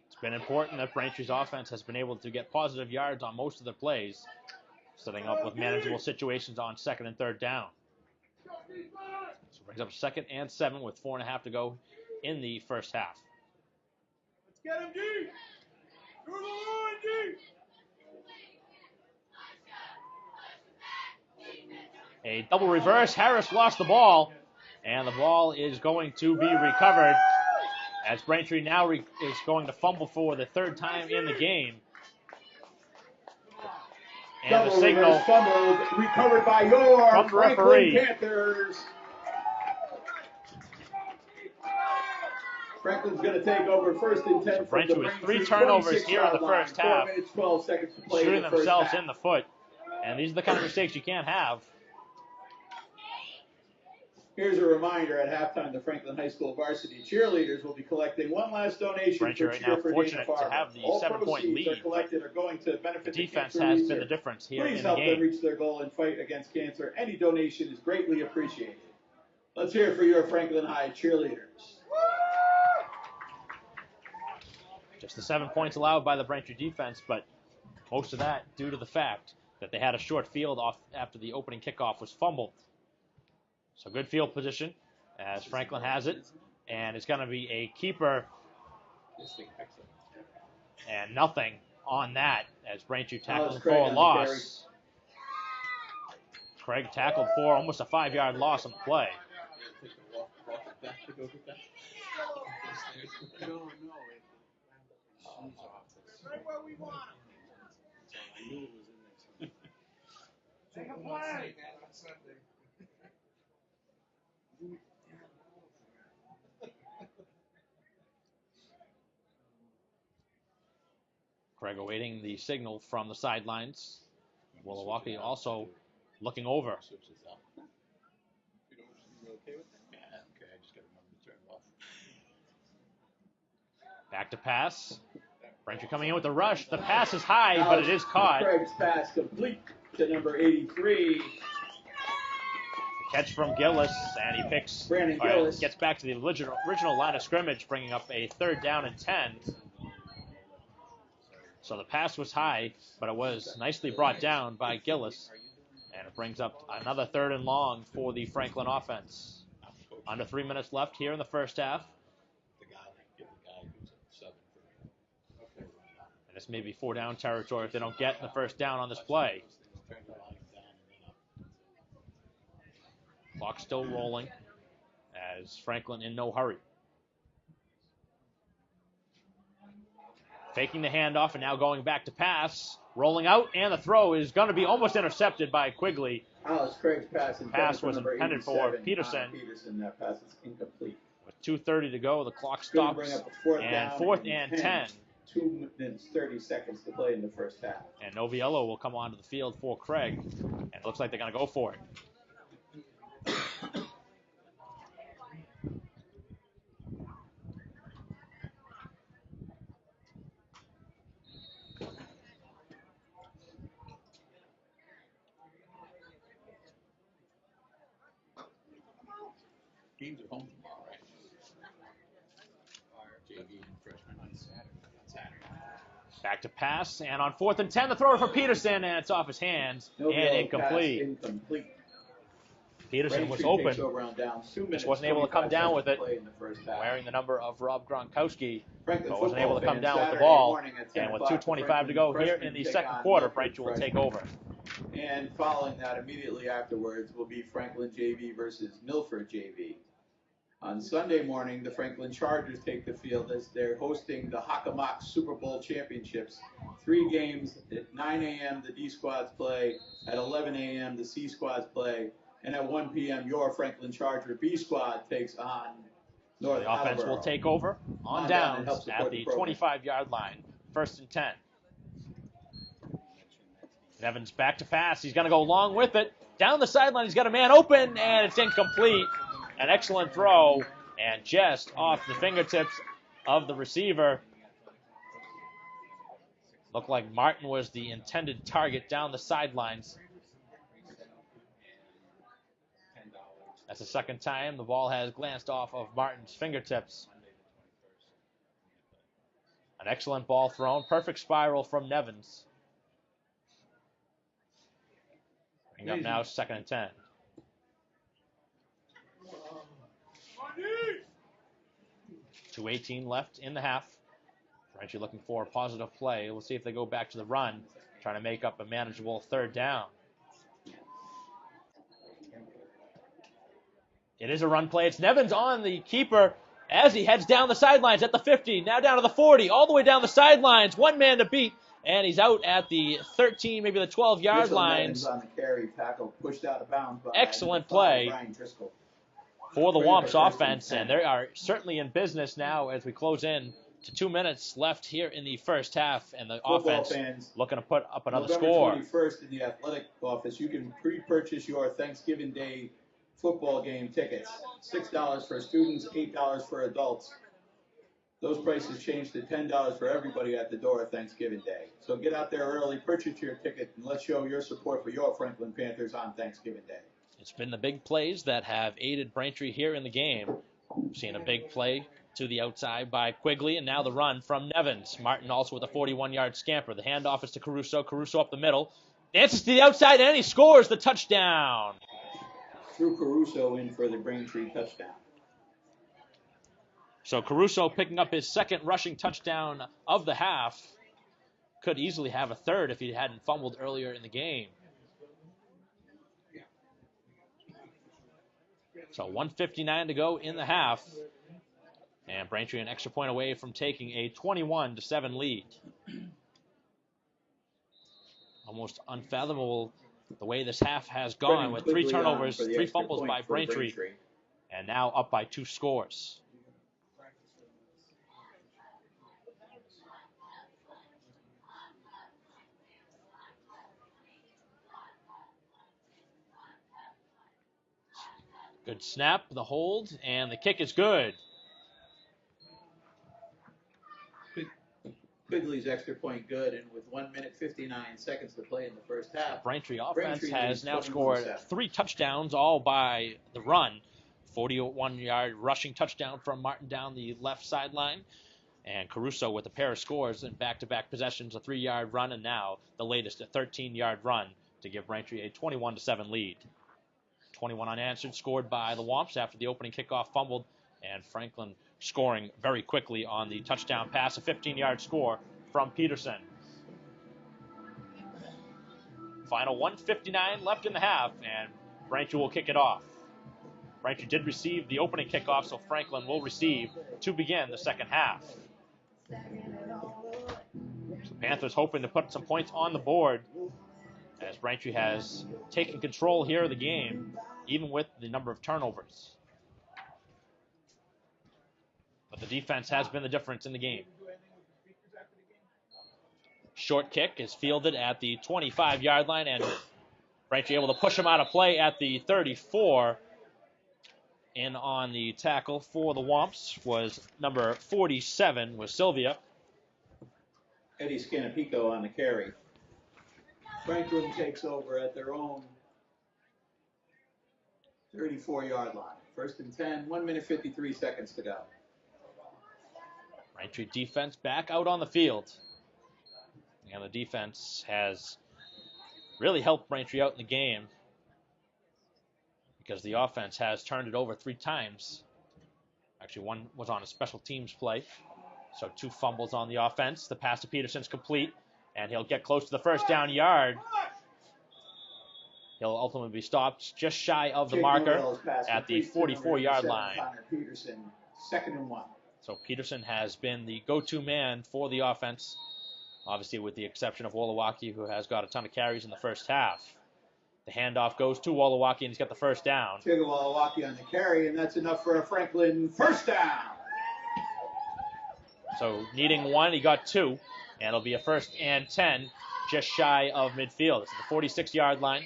It's been important that Braintree's offense has been able to get positive yards on most of their plays, setting up with manageable situations on 2nd and 3rd down. So it brings up 2nd and 7 with 4.5 to go in the first half. Let's get him, G! You're the line, G! A double reverse. Harris lost the ball, and the ball is going to be recovered as Braintree now is going to fumble for the 3rd time in the game. And double the signal fumbled, recovered by your from the Franklin referee. Panthers. Franklin's going to take over 1st and 10. So Braintree with 3 turnovers here in the first half, 4 minutes, 12 seconds to play shooting in the first themselves half. in the foot. And these are the kind of mistakes you can't have. Here's a reminder, at halftime, the Franklin High School varsity cheerleaders will be collecting one last donation Braintree for right Cheer now for fortunate Dana to Farber. have the All 7-point proceeds lead, are collected are going to benefit The defense cancer has research. been the difference here Please in the help them game. reach their goal and fight against cancer. Any donation is greatly appreciated. Let's hear it for your Franklin High cheerleaders. Just the 7 points allowed by the Braintree defense, but most of that due to the fact that they had a short field off after the opening kickoff was fumbled. So good field position as Franklin has it, and it's going to be a keeper, and nothing on that as Braintree tackled for a loss. Craig tackled for almost a 5-yard loss on the play. Right where we want him. Take a play. Craig awaiting the signal from the sidelines. Milwaukee also looking over. Back to pass. Braintree coming in with the rush. The pass is high, but it is caught. Craig's pass complete to number 83. Catch from Gillis, and he picks. Brandon Gillis. Gets back to the original line of scrimmage, bringing up a 3rd down and 10. So the pass was high, but it was nicely brought down by Gillis, and it brings up another 3rd and long for the Franklin offense. Under 3 minutes left here in the first half. And this may be 4-down territory if they don't get the first down on this play. Clock still rolling as Franklin in no hurry. Faking the handoff and now going back to pass. Rolling out, and the throw is going to be almost intercepted by Quigley. Alice Craig's pass Was intended for Peterson. That pass is incomplete. With 2:30 to go, the clock stops. And 4th and 10. 2 minutes, 30 seconds to play in the first half. And Noviello will come onto the field for Craig. And it looks like they're going to go for it. Games are home tomorrow, right? JV and freshman on Saturday. Back to pass, and on 4th and 10, the throw for Peterson, and it's off his hands, and incomplete. Peterson was open, just wasn't able to come down with it, wearing the number of Rob Gronkowski, but wasn't able to come down with the ball. And with 2:25 to go here in the second quarter, Braintree will take over. And following that, immediately afterwards, will be Franklin JV versus Milford JV. On Sunday morning, the Franklin Chargers take the field as they're hosting the Hockomock Super Bowl Championships. 3 games at 9 a.m. the D squads play, at 11 a.m. the C squads play, and at 1 p.m. your Franklin Charger B squad takes on North The offense Attleboro. will take over on downs at the 25-yard line. 1st and 10. Evans back to pass. He's going to go long with it. Down the sideline, he's got a man open, and it's incomplete. An excellent throw, and just off the fingertips of the receiver. Looked like Martin was the intended target down the sidelines. That's the second time the ball has glanced off of Martin's fingertips. An excellent ball thrown. Perfect spiral from Nevins. Bring up now 2nd and 10. 2:18 left in the half. Braintree looking for a positive play. We'll see if they go back to the run, trying to make up a manageable 3rd down. It is a run play. It's Nevins on the keeper as he heads down the sidelines at the 50, now down to the 40, all the way down the sidelines. One man to beat, and he's out at the 13, maybe the 12-yard lines. On the carry, tackle pushed out of bounds by excellent play for the Womps offense, and they are certainly in business now as we close in to 2 minutes left here in the first half, and the offense looking to put up another score. November 21st in the athletic office, you can pre-purchase your Thanksgiving Day football game tickets. $6 for students, $8 for adults. Those prices change to $10 for everybody at the door at Thanksgiving Day. So get out there early, purchase your ticket, and let's show your support for your Franklin Panthers on Thanksgiving Day. It's been the big plays that have aided Braintree here in the game. We've seen a big play to the outside by Quigley, and now the run from Nevins. Martin also with a 41-yard scamper. The handoff is to Caruso. Caruso up the middle. Dances to the outside, and he scores the touchdown. Threw Caruso in for the Braintree touchdown. So Caruso picking up his 2nd rushing touchdown of the half. Could easily have a 3rd if he hadn't fumbled earlier in the game. So 1:59 to go in the half. And Braintree an extra point away from taking a 21-7 lead. Almost unfathomable the way this half has gone with 3 turnovers, 3 fumbles by Braintree, and now up by 2 scores. Good snap, the hold, and the kick is good. Quigley's extra point good, and with 1 minute 59 seconds to play in the first half. Braintree offense has now scored 3 touchdowns, all by the run. 41-yard rushing touchdown from Martin down the left sideline. And Caruso with a pair of scores in back-to-back possessions, a 3-yard run, and now the latest, a 13-yard run to give Braintree a 21-7 lead. 21 unanswered, scored by the Womps after the opening kickoff fumbled, and Franklin scoring very quickly on the touchdown pass, a 15-yard score from Peterson. Final 1:59 left in the half, and Braintree will kick it off. Braintree did receive the opening kickoff, so Franklin will receive to begin the second half. So Panthers hoping to put some points on the board as Braintree has taken control here of the game, even with the number of turnovers. But the defense has been the difference in the game. Short kick is fielded at the 25-yard line, and Braintree able to push him out of play at the 34. In on the tackle for the Womps was number 47, was Sylvia. Eddie Scanapico on the carry. Franklin takes over at their own 34-yard line. 1st and 10, 1 minute 53 seconds to go. Braintree defense back out on the field. And the defense has really helped Braintree out in the game because the offense has turned it over 3 times. Actually, one was on a special teams play. So 2 fumbles on the offense. The pass to Peterson's complete, and he'll get close to the first down yard. He'll ultimately be stopped just shy of the Jake marker Novel's pass at the complete to number 44-yard 87, line. Connor Peterson, 2nd and 1. So Peterson has been the go-to man for the offense, obviously with the exception of Wolowaki, who has got a ton of carries in the first half. The handoff goes to Wolowaki, and he's got the first down. Wolowaki on the carry, and that's enough for a Franklin first down. So needing one, he got two, and it'll be a 1st and 10 just shy of midfield. It's the 46-yard line.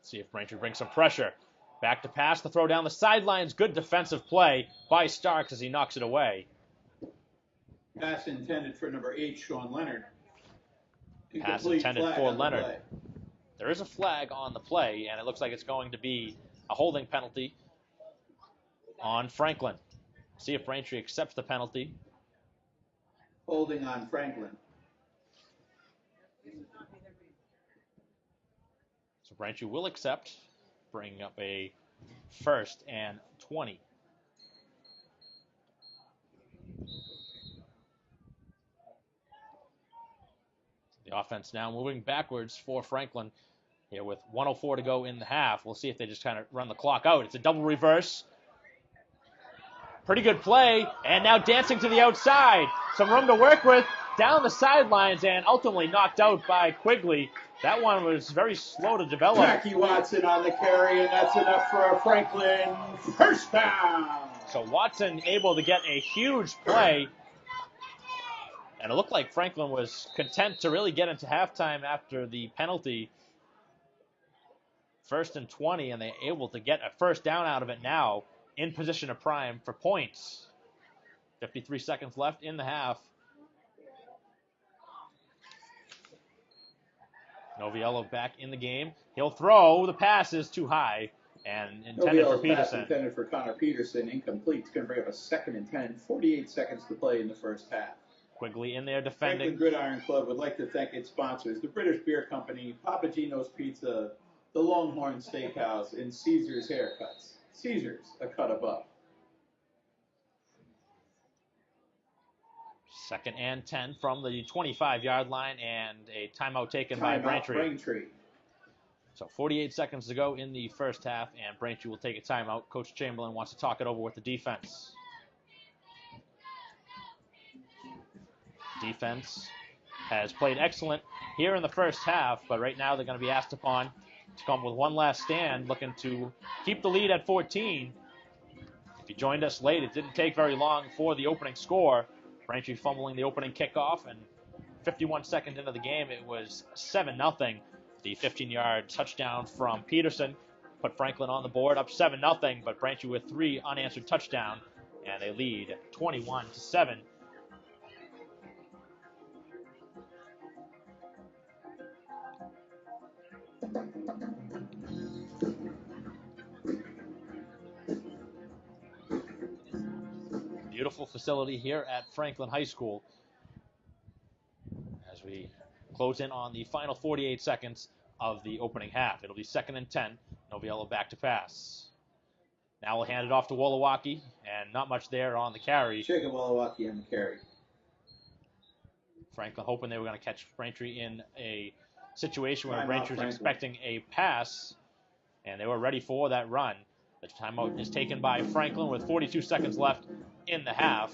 See if Braintree brings some pressure. Back to pass, the throw down the sidelines. Good defensive play by Starks as he knocks it away. Pass intended for number 8, Sean Leonard. Pass Incomplete intended flag for on the Leonard. play. There is a flag on the play, and it looks like it's going to be a holding penalty on Franklin. See if Braintree accepts the penalty. Holding on Franklin. So Braintree will accept, bringing up a 1st and 20. The offense now moving backwards for Franklin here with 1:04 to go in the half. We'll see if they just kind of run the clock out. It's a double reverse. Pretty good play, and now dancing to the outside. Some room to work with down the sidelines and ultimately knocked out by Quigley. That one was very slow to develop. Jackie Watson on the carry, and that's enough for a Franklin first down. So Watson able to get a huge play. And it looked like Franklin was content to really get into halftime after the penalty. 1st and 20, and they're able to get a first down out of it now in position of prime for points. 53 seconds left in the half. Noviello back in the game. He'll throw. The pass is too high and intended for Noviello's Peterson. pass intended for Connor Peterson. Incomplete. It's going to bring up a 2nd and 10. 48 seconds to play in the first half. Quigley in there defending. Franklin Gridiron Club would like to thank its sponsors, the British Beer Company, Papa Gino's Pizza, the Longhorn Steakhouse, and Caesar's Haircuts. Caesar's, a cut above. 2nd and 10 from the 25-yard line, and a timeout taken by Braintree. So 48 seconds to go in the first half, and Braintree will take a timeout. Coach Chamberlain wants to talk it over with the defense. Defense has played excellent here in the first half, but right now they're going to be asked upon to come with one last stand, looking to keep the lead at 14. If you joined us late, it didn't take very long for the opening score. Braintree fumbling the opening kickoff, and 51 seconds into the game, it was 7-0. The 15-yard touchdown from Peterson put Franklin on the board, up 7-0, but Braintree with 3 unanswered touchdowns, and they lead 21-7. Beautiful facility here at Franklin High School as we close in on the final 48 seconds of the opening half. It'll be 2nd and 10. Noviello back to pass. Now we'll hand it off to Wolowaki, and not much there on the carry. Jacob Wolowaki on the carry. Franklin hoping they were going to catch Braintree in a situation where Timeout, Braintree was Franklin. expecting a pass, and they were ready for that run. The timeout is taken by Franklin with 42 seconds left in the half.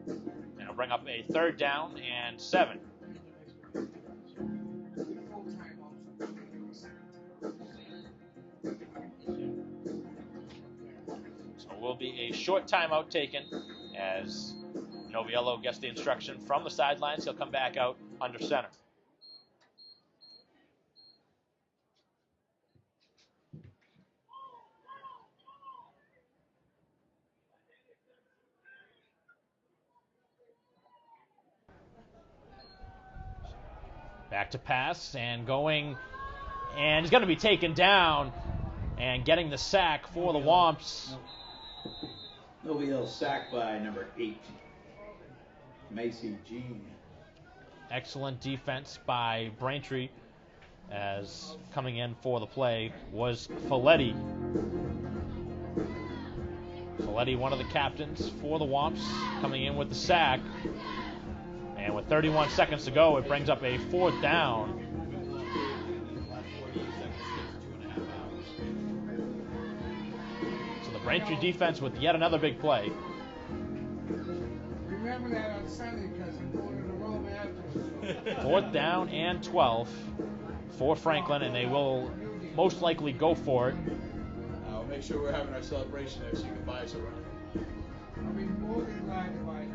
And it'll bring up a 3rd down and 7. So it will be a short timeout taken as Noviello gets the instruction from the sidelines. He'll come back out under center. Back to pass and going, and he's going to be taken down and getting the sack for the Womps. Noviello sacked by number 8, Macy Jean. Excellent defense by Braintree, as coming in for the play was Folletti. Coletti, one of the captains for the Womps, coming in with the sack. And with 31 seconds to go, it brings up a 4th down. So the Braintree defense with yet another big play. Remember that on Sunday because I'm going to the room afterwards. 4th down and 12 for Franklin, and they will most likely go for it. We'll make sure we're having our celebration there so you can buy us around. I'll be more than glad to buy you.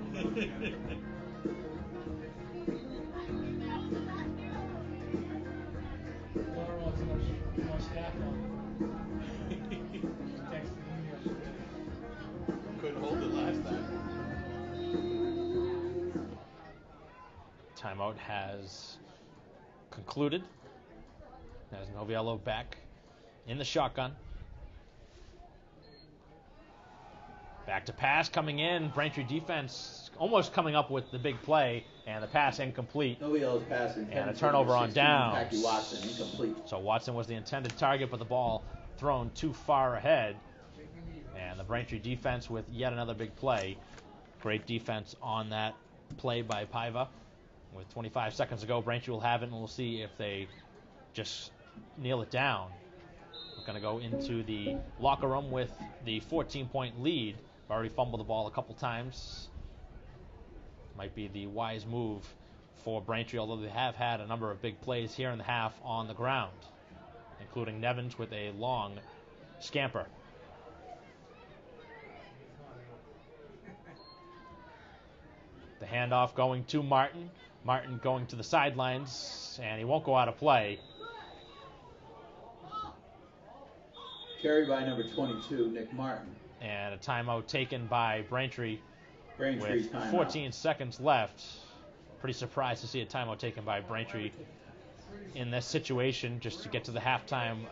Couldn't hold it last time. Timeout has concluded. As Noviello back in the shotgun. Back to pass coming in. Braintree defense almost coming up with the big play, and the pass incomplete. Noviello's pass And a turnover on downs. Packy Watson, incomplete. So Watson was the intended target, but the ball thrown too far ahead. And the Braintree defense with yet another big play. Great defense on that play by Paiva. With 25 seconds to go, Braintree will have it, and we'll see if they just kneel it down. We're going to go into the locker room with the 14-point lead. Already fumbled the ball a couple times. Might be the wise move for Braintree, although they have had a number of big plays here in the half on the ground, including Nevins with a long scamper. The handoff going to Martin. Martin going to the sidelines, and he won't go out of play. Carried by number 22, Nick Martin. And a timeout taken by Braintree Braintree with timeout. 14 seconds left. Pretty surprised to see a timeout taken by Braintree in this situation just to get to the halftime.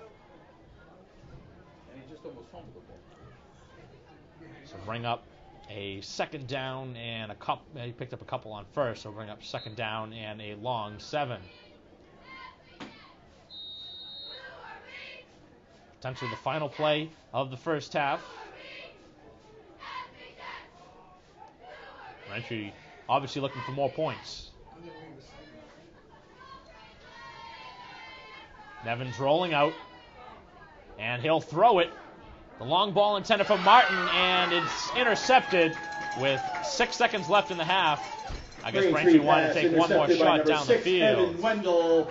And he just almost fumbled the ball. So bring up a 2nd down and a couple. He picked up a couple on first, so bring up 2nd down and a long 7. Potentially the final play of the first half. Braintree obviously looking for more points. Nevins rolling out, and he'll throw it. The long ball intended for Martin, and it's intercepted with 6 seconds left in the half. I guess Braintree wanted to take one more shot down the field. Evan Wendell.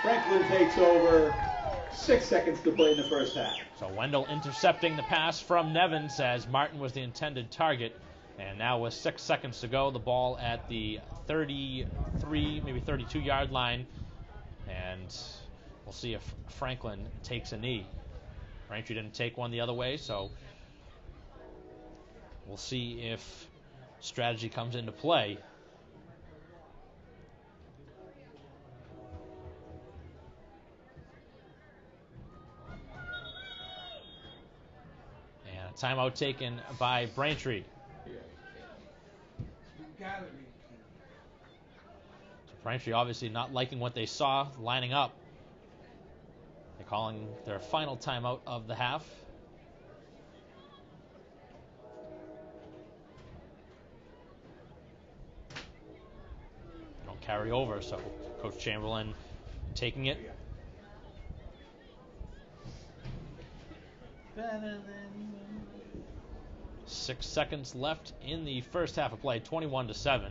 Franklin takes over. 6 seconds to play in the first half. So Wendell intercepting the pass from Nevins as Martin was the intended target. And now with 6 seconds to go, the ball at the 33, maybe 32-yard line. And we'll see if Franklin takes a knee. Braintree didn't take one the other way, so we'll see if strategy comes into play. And a timeout taken by Braintree. So Braintree obviously not liking what they saw lining up. They're calling their final timeout of the half. They don't carry over, so Coach Chamberlain taking it. 6 seconds left in the first half of play, 21-7.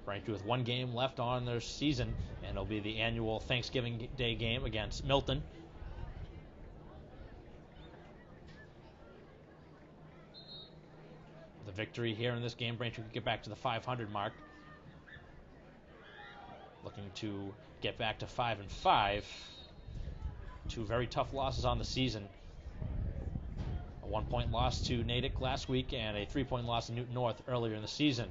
Braintree with 1 game left on their season, and it'll be the annual Thanksgiving Day game against Milton. The victory here in this game, Braintree could get back to the 500 mark. Looking to get back to 5-5. 2 very tough losses on the season. A 1-point loss to Natick last week and a 3-point loss to Newton North earlier in the season.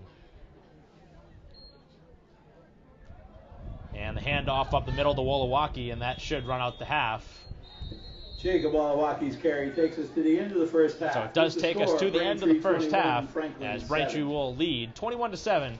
And the handoff up the middle to Wolowaki, and that should run out the half. Jacob Wolowaki's carry takes us to the end of the first half. So it does take us to the end of the first half, as Braintree 7. will lead 21-7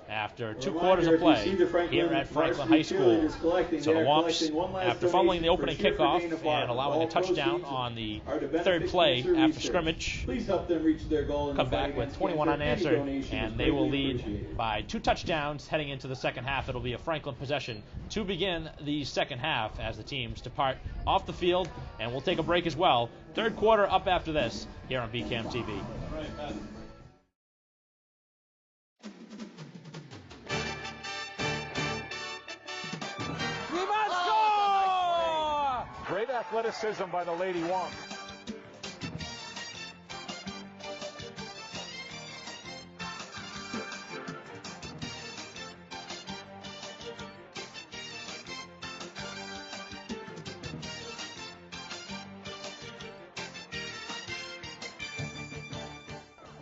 after 2 quarters of play here at Franklin High School. So the Womps, after fumbling the opening kickoff and allowing a touchdown on the third play after scrimmage, come back with 21 unanswered, and they will lead by 2 touchdowns heading into the second half. It'll be a Franklin possession to begin the second half as the teams depart off the field, and we'll take a break as well. Third quarter up after this here on BCAM TV. Great athleticism by the Lady Womp.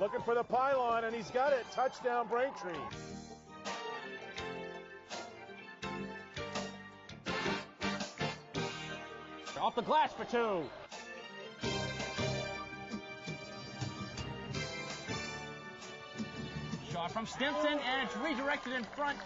Looking for the pylon, and he's got it. Touchdown, Braintree. Off the glass for 2. Shot from Stimson, and it's redirected in front.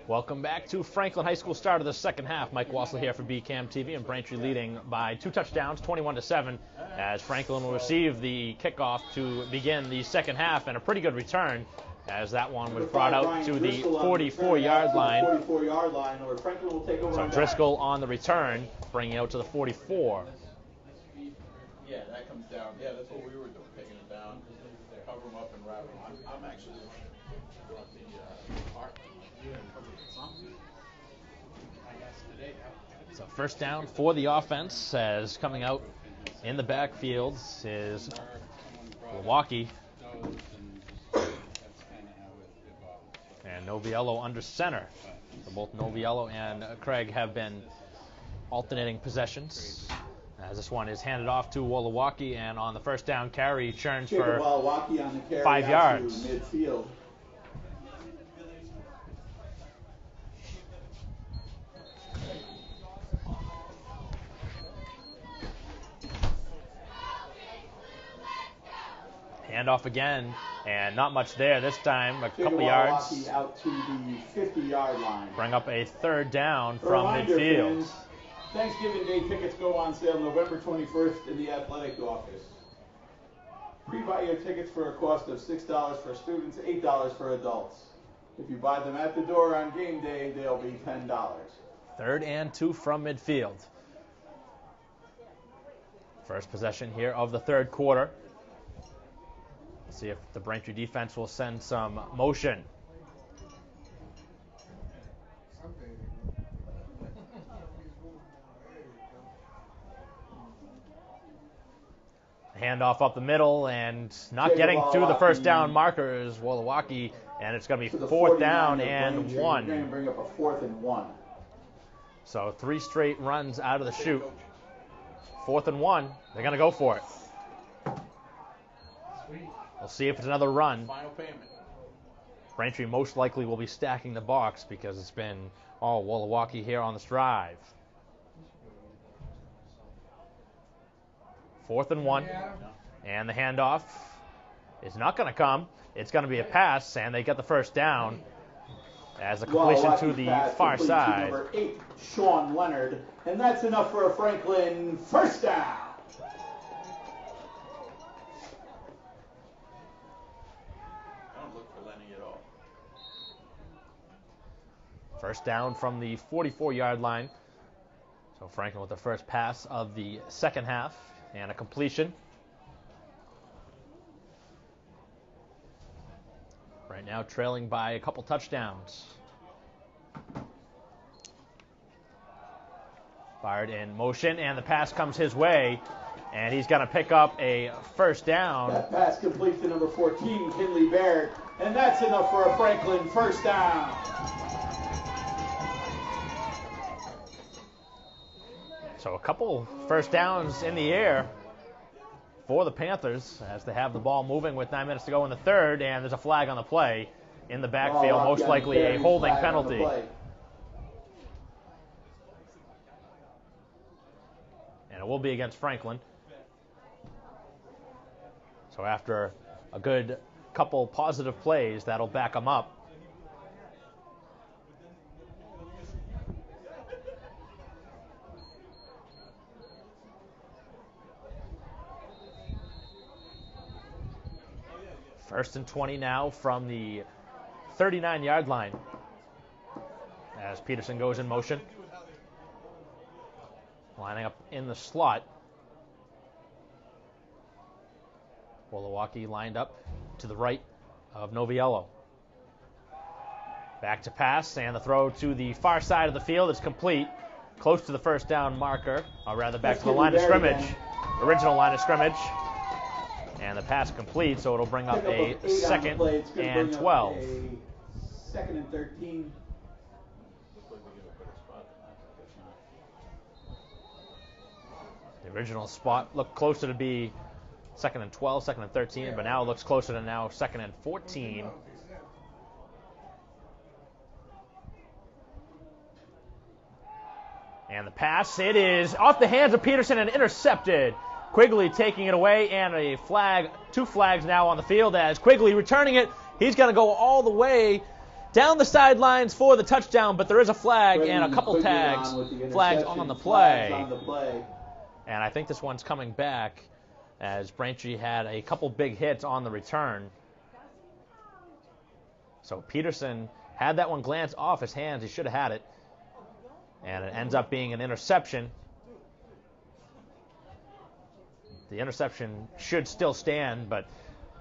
Welcome back to Franklin High School, start of the second half. Mike Wassel here for BCAM TV, and Braintree leading by 2 touchdowns, 21-7, as Franklin will receive the kickoff to begin the second half, and a pretty good return as that one was brought out to the 44-yard line. So Driscoll on the return, bringing it out to the 44. Yeah, that comes down. Yeah, that's what we were doing, taking it down, cover them up and wrap them. I'm actually doing the art. So first down for the offense, as coming out in the backfield is Milwaukee. And Noviello under center. So both Noviello and Craig have been alternating possessions, as this one is handed off to Wolowaki, and on the first down carry, churns for 5 yards. Midfield. Handoff again, and not much there this time, a couple yards. Out to the 50-yard line. Bring up a third down from midfield. Fans, Thanksgiving Day tickets go on sale November 21st in the athletic office. Pre-buy your tickets for a cost of $6 for students, $8 for adults. If you buy them at the door on game day, they'll be $10. 3rd and 2 from midfield. First possession here of the third quarter. See if the Braintree defense will send some motion. Handoff up the middle, and not getting through the first down marker is Wolowaki, and it's going to be 4th down and 1. You're going to bring up a 4th and 1. So 3 straight runs out of the chute. 4th and 1. They're going to go for it. We'll see if it's another run. Final payment. Braintree most likely will be stacking the box because it's been all Wolowaki here on this drive. 4th and 1. And the handoff is not going to come. It's going to be a pass, and they get the first down as a completion to the far side. Number 8, Sean Leonard. And that's enough for a Franklin first down. First down from the 44-yard line. So Franklin with the first pass of the second half and a completion. Right now trailing by a couple touchdowns. Fired in motion, and the pass comes his way, and he's going to pick up a first down. That pass completes to number 14, Kinley Baird, and that's enough for a Franklin first down. So a couple first downs in the air for the Panthers as they have the ball moving with 9 minutes to go in the third, and there's a flag on the play in the backfield, most likely a holding penalty. it will be against Franklin. So after a good couple positive plays, that'll back them up. First and 20 now from the 39-yard line as Peterson goes in motion. Lining up in the slot. Wolowaki lined up to the right of Noviello. Back to pass, and the throw to the far side of the field is complete. Close to the first down marker, or rather back to the line of scrimmage. Original line of scrimmage. And the pass complete, so it'll bring up a second and 12. Second and 13. The original spot looked closer to be second and 12, second and 13, but now it looks closer to now second and 14. And the pass, it is off the hands of Peterson and intercepted. Quigley taking it away, and a flag, 2 flags now on the field as Quigley returning it. He's going to go all the way down the sidelines for the touchdown, but there is a flag and a couple flags on the play. And I think this one's coming back as Braintree had a couple big hits on the return. So Peterson had that one glance off his hands. He should have had it. And it ends up being an interception. The interception should still stand, but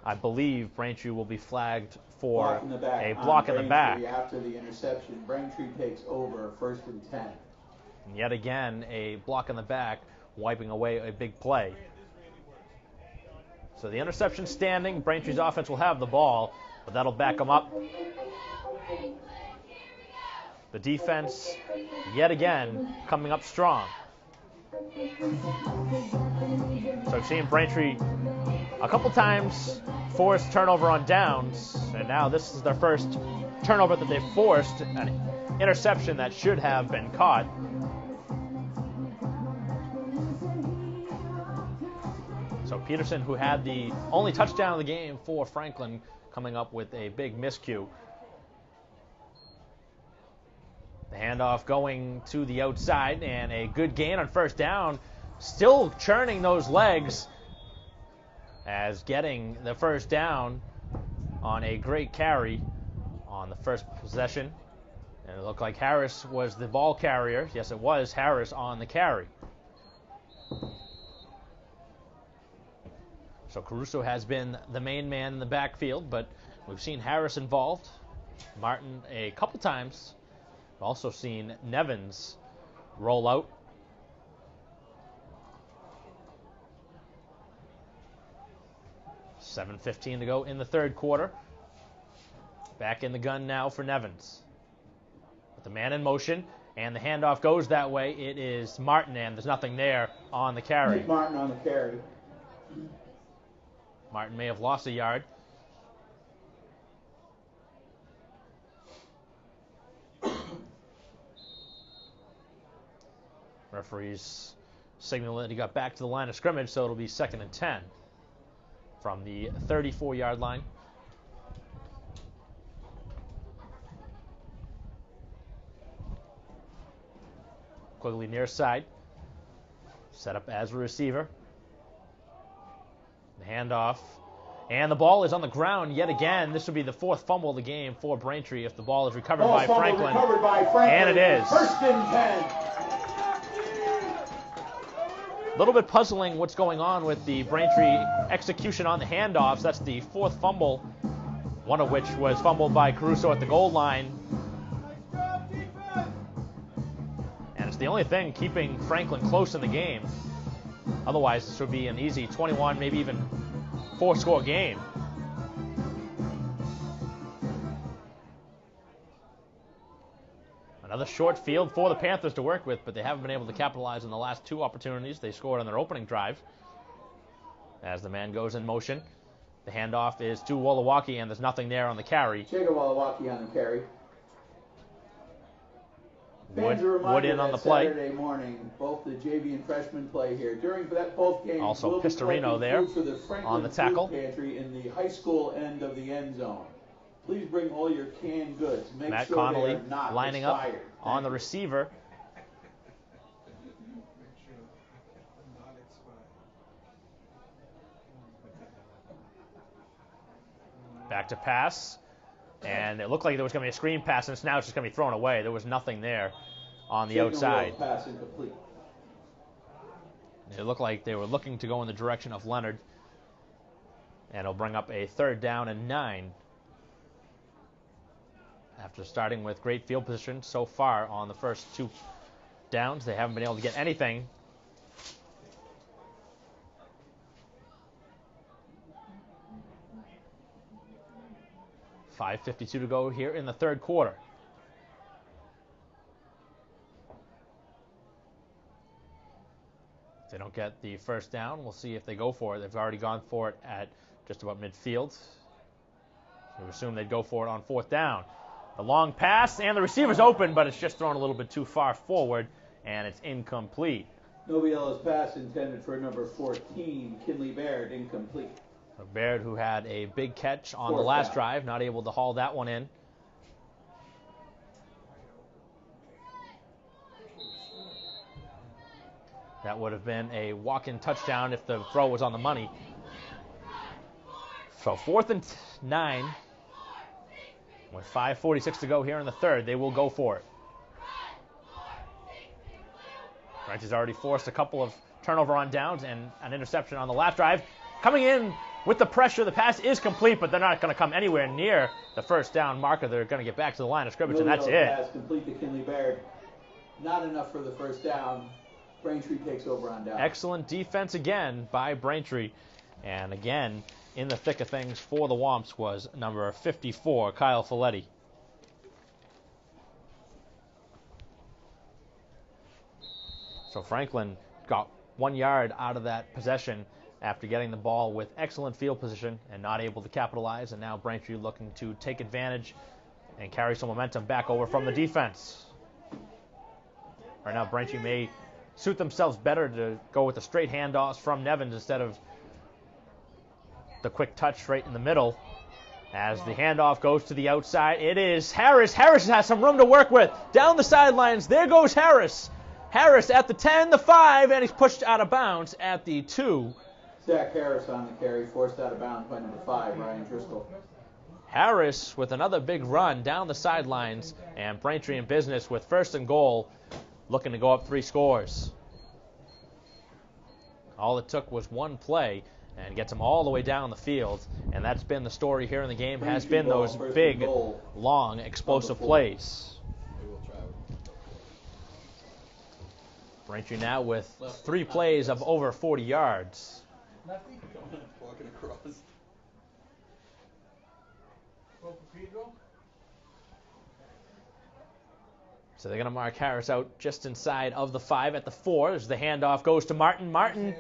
I believe Braintree will be flagged for a block in the back. After the interception, Braintree takes over, first and 10. And yet again, a block in the back, wiping away a big play. So the interception standing, Braintree's offense will have the ball, but that'll back them up. The defense, yet again, coming up strong. So I've seen Braintree a couple times force turnover on downs, and now this is their first turnover that they've forced, an interception that should have been caught. So Peterson, who had the only touchdown of the game for Franklin, coming up with a big miscue. The handoff going to the outside, and a good gain on first down. Still churning those legs as getting the first down on a great carry on the first possession. And it looked like Harris was the ball carrier. Yes, it was Harris on the carry. So Caruso has been the main man in the backfield, but we've seen Harris involved. Martin a couple times. We've also seen Nevins roll out. $7:15 to go in the third quarter. Back in the gun now for Nevins. With the man in motion, and the handoff goes that way. It is Martin, and there's nothing there on the carry. Nick Martin on the carry. Martin may have lost a yard. Referees signal that he got back to the line of scrimmage, so it'll be 2nd and 10 from the 34-yard line. Quigley near side. Set up as a receiver. The handoff. And the ball is on the ground yet again. This would be the 4th fumble of the game for Braintree if the ball is recovered by Franklin. And it is. 1st and 10. A little bit puzzling what's going on with the Braintree execution on the handoffs. That's the 4th fumble, one of which was fumbled by Caruso at the goal line. And it's the only thing keeping Franklin close in the game. Otherwise, this would be an easy 21, maybe even 4-score game. Another short field for the Panthers to work with, but they haven't been able to capitalize on the last 2 opportunities they scored on their opening drive. As the man goes in motion, the handoff is to Wolowaki, and there's nothing there on the carry. Chega Wolowaki on the carry. Fans are Wood reminded in on that the play. Saturday morning, both the JV and freshmen play here. During both games, Also we'll be Pistorino collecting there food for the Franklin on the tackle. Food Pantry in the high school end of the end zone. Please bring all your canned goods. Make Matt sure Connolly they are not lining expired. up on the receiver. Back to pass. And it looked like there was going to be a screen pass, and now it's just going to be thrown away. There was nothing there on the outside. Pass incomplete. It looked like they were looking to go in the direction of Leonard. And it'll bring up a 3rd down and 9. After starting with great field position so far on the first 2 downs, they haven't been able to get anything. .5:52 to go here in the 3rd quarter. If they don't get the 1st down, we'll see if they go for it. They've already gone for it at just about midfield. So we assume they'd go for it on 4th down. The long pass, and the receiver's open, but it's just thrown a little bit too far forward, and it's incomplete. Noviela's pass intended for number 14, Kinley Baird, incomplete. So Baird, who had a big catch on the last drive, not able to haul that one in. That would have been a walk-in touchdown if the throw was on the money. So 4th and 9. With 5:46 to go here in the 3rd, they will go for it. Wrench has already forced a couple of turnover on downs and an interception on the last drive. Coming in with the pressure, the pass is complete, but they're not going to come anywhere near the 1st down marker. They're going to get back to the line of scrimmage, and that's it. Pass complete to Kinley Baird. Not enough for the 1st down. Braintree takes over on down. Excellent defense again by Braintree. And again, in the thick of things for the Womps was number 54, Kyle Folletti. So Franklin got 1 yard out of that possession after getting the ball with excellent field position and not able to capitalize. And now Braintree looking to take advantage and carry some momentum back over from the defense. Right now, Braintree may suit themselves better to go with the straight handoffs from Nevins instead of the quick touch right in the middle. As the handoff goes to the outside, it is Harris. Harris has some room to work with. Down the sidelines, there goes Harris. Harris at the 10, the 5, and he's pushed out of bounds at the 2. Zach Harris on the carry, forced out of bounds by number 5, Ryan Driscoll. Harris with another big run down the sidelines, and Braintree in business with 1st and goal, looking to go up 3 scores. All it took was one play and gets them all the way down the field, and that's been the story here in the game, has been those big, long, explosive plays. Braintree now with 3 plays of over 40 yards. Walking across. So they're going to mark Harris out just inside of the 5 at the 4. As the handoff goes to Martin. Martin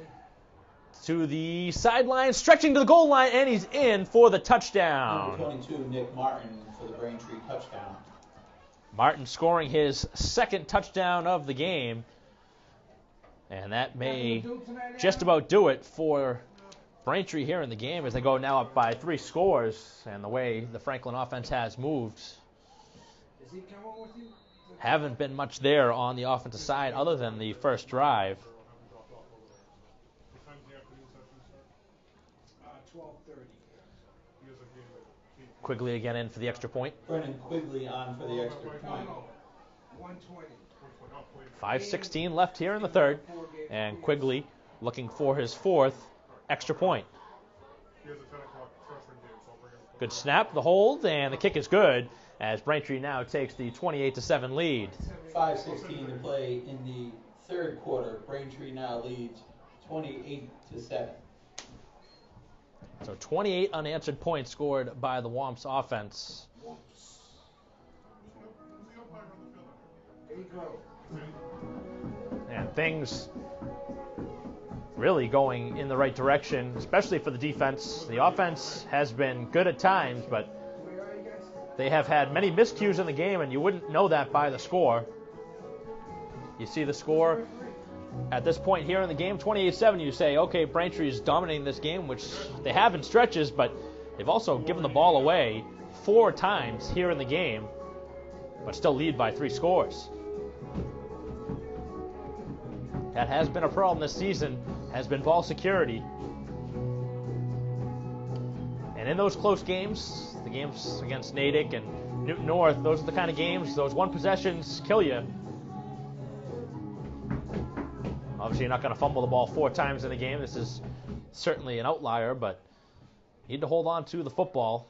to the sideline, stretching to the goal line, and he's in for the touchdown. Number 22, Nick Martin for the Braintree touchdown. Martin scoring his 2nd touchdown of the game. And that may just about do it for Braintree here in the game as they go now up by 3 scores. And the way the Franklin offense has moved, haven't been much there on the offensive side other than the first drive. 12:30. Quigley again in for the extra point. Brennan Quigley on for the extra point. 120. 5:16 left here in the 3rd, and Quigley looking for his 4th extra point. Good snap, the hold, and the kick is good as Braintree now takes the 28-7 lead. 5:16 to play in the 3rd quarter. Braintree now leads 28-7. So 28 unanswered points scored by the Womps offense. And things really going in the right direction, especially for the defense. The offense has been good at times, but they have had many miscues in the game, and you wouldn't know that by the score. You see the score at this point here in the game, 28-7. You say, okay, Braintree is dominating this game, which they have in stretches, but they've also given the ball away 4 times here in the game, but still lead by 3 scores. That has been a problem this season, has been ball security. And in those close games, the games against Natick and Newton North, those are the kind of games, those one possessions kill you. Obviously, you're not going to fumble the ball 4 times in a game. This is certainly an outlier, but you need to hold on to the football,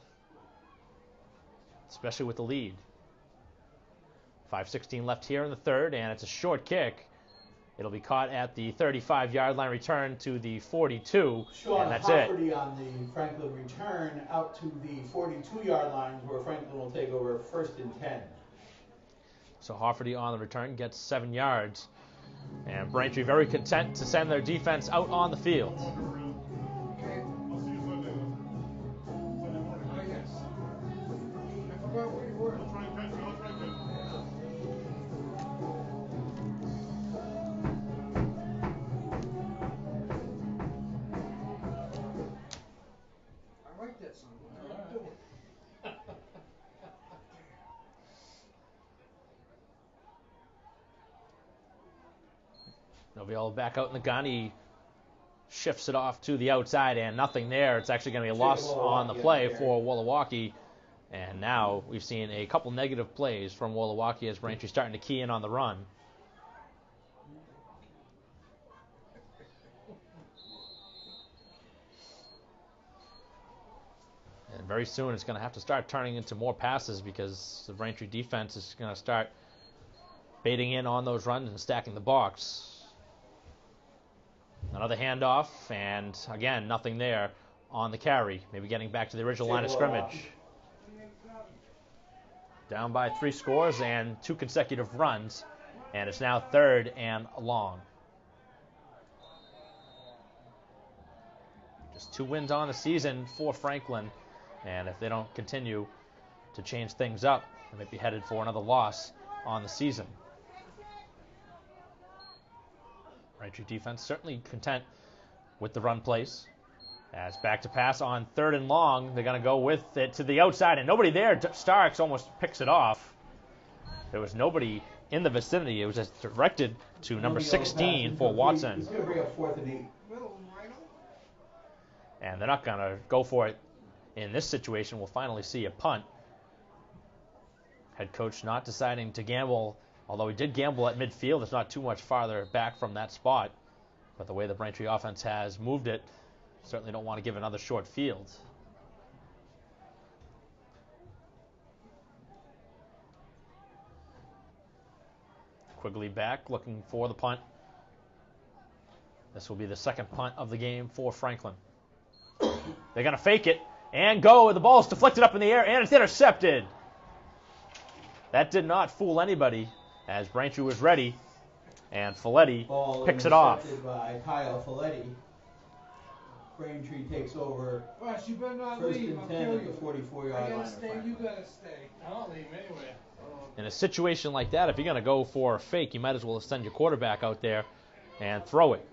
especially with the lead. 5:16 left here in the third, and it's a short kick. It'll be caught at the 35-yard line, return to the 42, and that's Hofferty on the Franklin return out to the 42-yard line, where Franklin will take over 1st and 10. So Hofferty on the return gets 7 yards, and Braintree very content to send their defense out on the field. Noviello back out in the gun. He shifts it off to the outside, and nothing there. It's actually going to be a loss on the play for Wolowaki. And now we've seen a couple negative plays from Wolowaki as Braintree starting to key in on the run. And very soon it's going to have to start turning into more passes because the Braintree defense is going to start baiting in on those runs and stacking the box. Another handoff, and again, nothing there on the carry. Maybe getting back to the original line of scrimmage. Down by 3 scores and 2 consecutive runs, and it's now 3rd and long. Just 2 wins on the season for Franklin, and if they don't continue to change things up, they might be headed for another loss on the season. Braintree defense certainly content with the run plays. As back to pass on 3rd and long, they're going to go with it to the outside, and nobody there. Starks almost picks it off. There was nobody in the vicinity. It was just directed to number 16 for Watson. He's going to bring up 4th and 8. And they're not going to go for it in this situation. We'll finally see a punt. Head coach not deciding to gamble. Although he did gamble at midfield, it's not too much farther back from that spot. But the way the Braintree offense has moved it, certainly don't want to give another short field. Quigley back, looking for the punt. This will be the 2nd punt of the game for Franklin. They're going to fake it and go. The ball's deflected up in the air, and it's intercepted. That did not fool anybody, as Braintree was ready, and Folletti picks it off. By Kyle Folletti. Braintree takes over. Russ, you better not 1st leave. and I'll 10 kill at you. the 44-yard I line. gotta stay. You gotta stay. I don't leave anywhere. In a situation like that, if you're going to go for a fake, you might as well send your quarterback out there and throw it.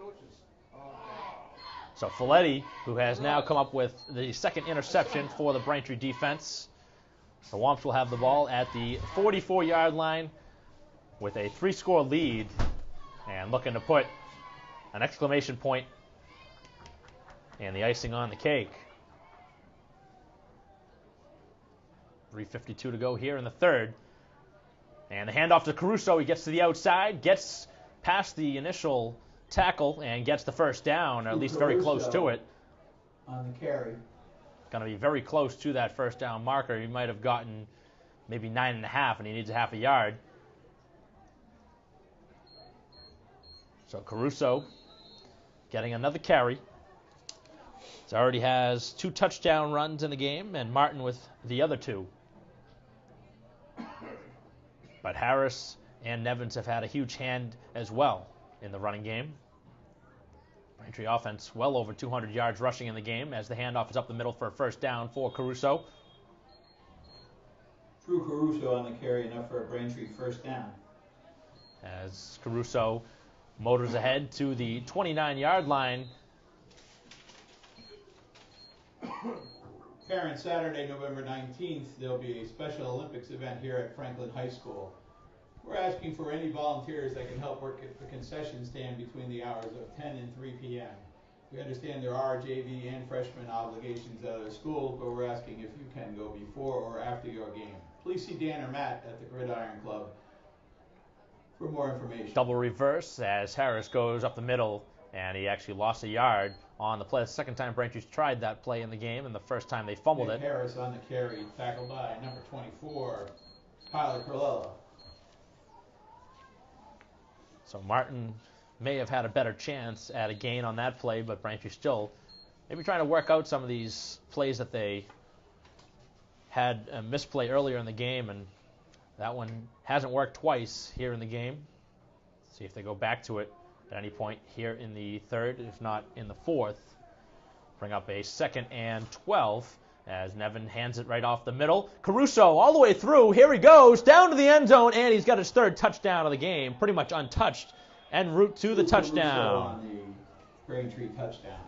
So Folletti, who has now come up with the 2nd interception for the Braintree defense. The Womps will have the ball at the 44-yard line with a 3-score lead and looking to put an exclamation point and the icing on the cake. 3:52 to go here in the 3rd. And the handoff to Caruso. He gets to the outside, gets past the initial tackle, and gets the 1st down, or at least very close to it. On the carry. Going to be very close to that 1st down marker. He might have gotten maybe 9.5, and he needs a half a yard. So Caruso getting another carry. He already has 2 touchdown runs in the game, and Martin with the other 2. But Harris and Nevins have had a huge hand as well in the running game. Braintree offense well over 200 yards rushing in the game as the handoff is up the middle for a 1st down for Caruso. Drew Caruso on the carry, enough for a Braintree 1st down. as Caruso motors ahead to the 29-yard line. Parents, Saturday, November 19th, there'll be a Special Olympics event here at Franklin High School. We're asking for any volunteers that can help work at the concession stand between the hours of 10 and 3 p.m. We understand there are JV and freshman obligations at other schools, but we're asking if you can go before or after your game. Please see Dan or Matt at the Gridiron Club for more information. Double reverse as Harris goes up the middle, and he actually lost a yard on the play. The second time Braintree's tried that play in the game, and the first time they fumbled it. Harris on the carry, tackled by number 24, Tyler Corlella. So Martin may have had a better chance at a gain on that play, but Braintree still maybe trying to work out some of these plays that they had a misplay earlier in the game, and that one hasn't worked twice here in the game. See if they go back to it at any point here in the third, if not in the fourth. Bring up a 2nd and 12 as Nevin hands it right off the middle. Caruso all the way through. Here he goes down to the end zone, and he's got his 3rd touchdown of the game, pretty much untouched, en route to the touchdown. On the Braintree touchdown.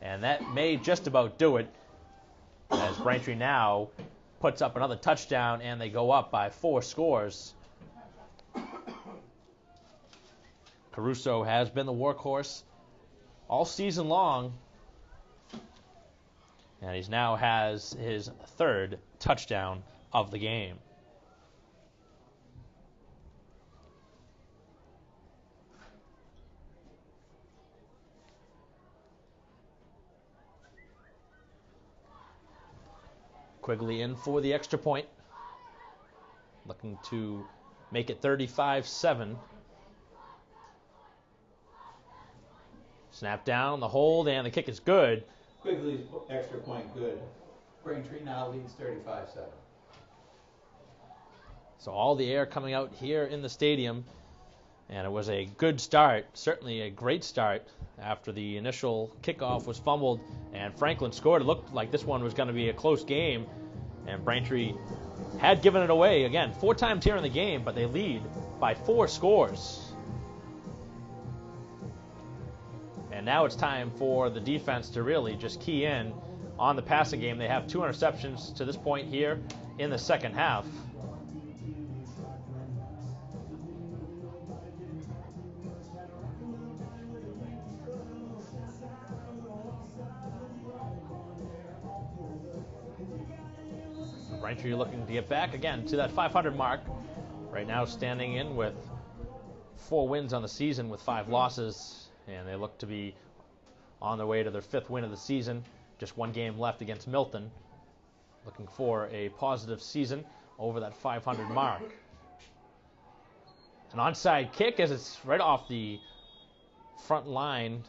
And that may just about do it, as Braintree now puts up another touchdown, and they go up by 4 scores. Caruso has been the workhorse all season long, and he now has his 3rd touchdown of the game. Quigley in for the extra point, looking to make it 35-7. Snap down, the hold, and the kick is good. Quigley's extra point good. Braintree now leads 35-7. So all the air coming out here in the stadium, and it was a good start, certainly a great start after the initial kickoff was fumbled and Franklin scored. It looked like this one was going to be a close game, and Braintree had given it away, again, 4 times here in the game, but they lead by 4 scores. And now it's time for the defense to really just key in on the passing game. They have 2 interceptions to this point here in the second half. Braintree looking to get back again to that 500 mark. Right now standing in with 4 wins on the season with 5 losses, and they look to be on their way to their 5th win of the season. Just 1 game left against Milton. Looking for a positive season over that 500 mark. An onside kick as it's right off the front line,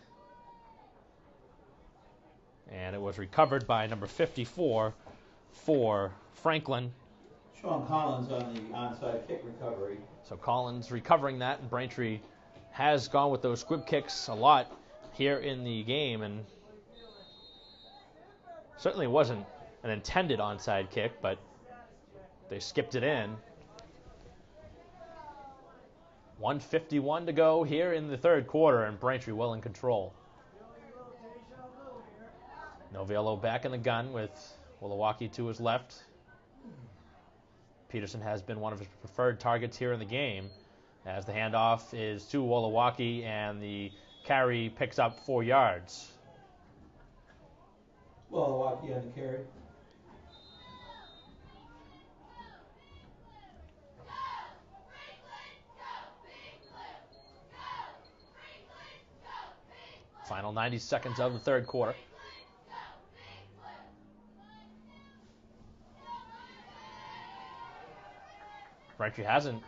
and it was recovered by number 54 for Franklin. Sean Collins on the onside kick recovery. So Collins recovering that, and Braintree has gone with those squib kicks a lot here in the game, and certainly wasn't an intended onside kick, but they skipped it in. 1:51 to go here in the third quarter, and Braintree well in control. Novello back in the gun with Willowaukee to his left. Peterson has been one of his preferred targets here in the game, as the handoff is to Willowaukee, and the carry picks up 4 yards. Willowaukee on the carry. Final 90 seconds of the third quarter. Braintree hasn't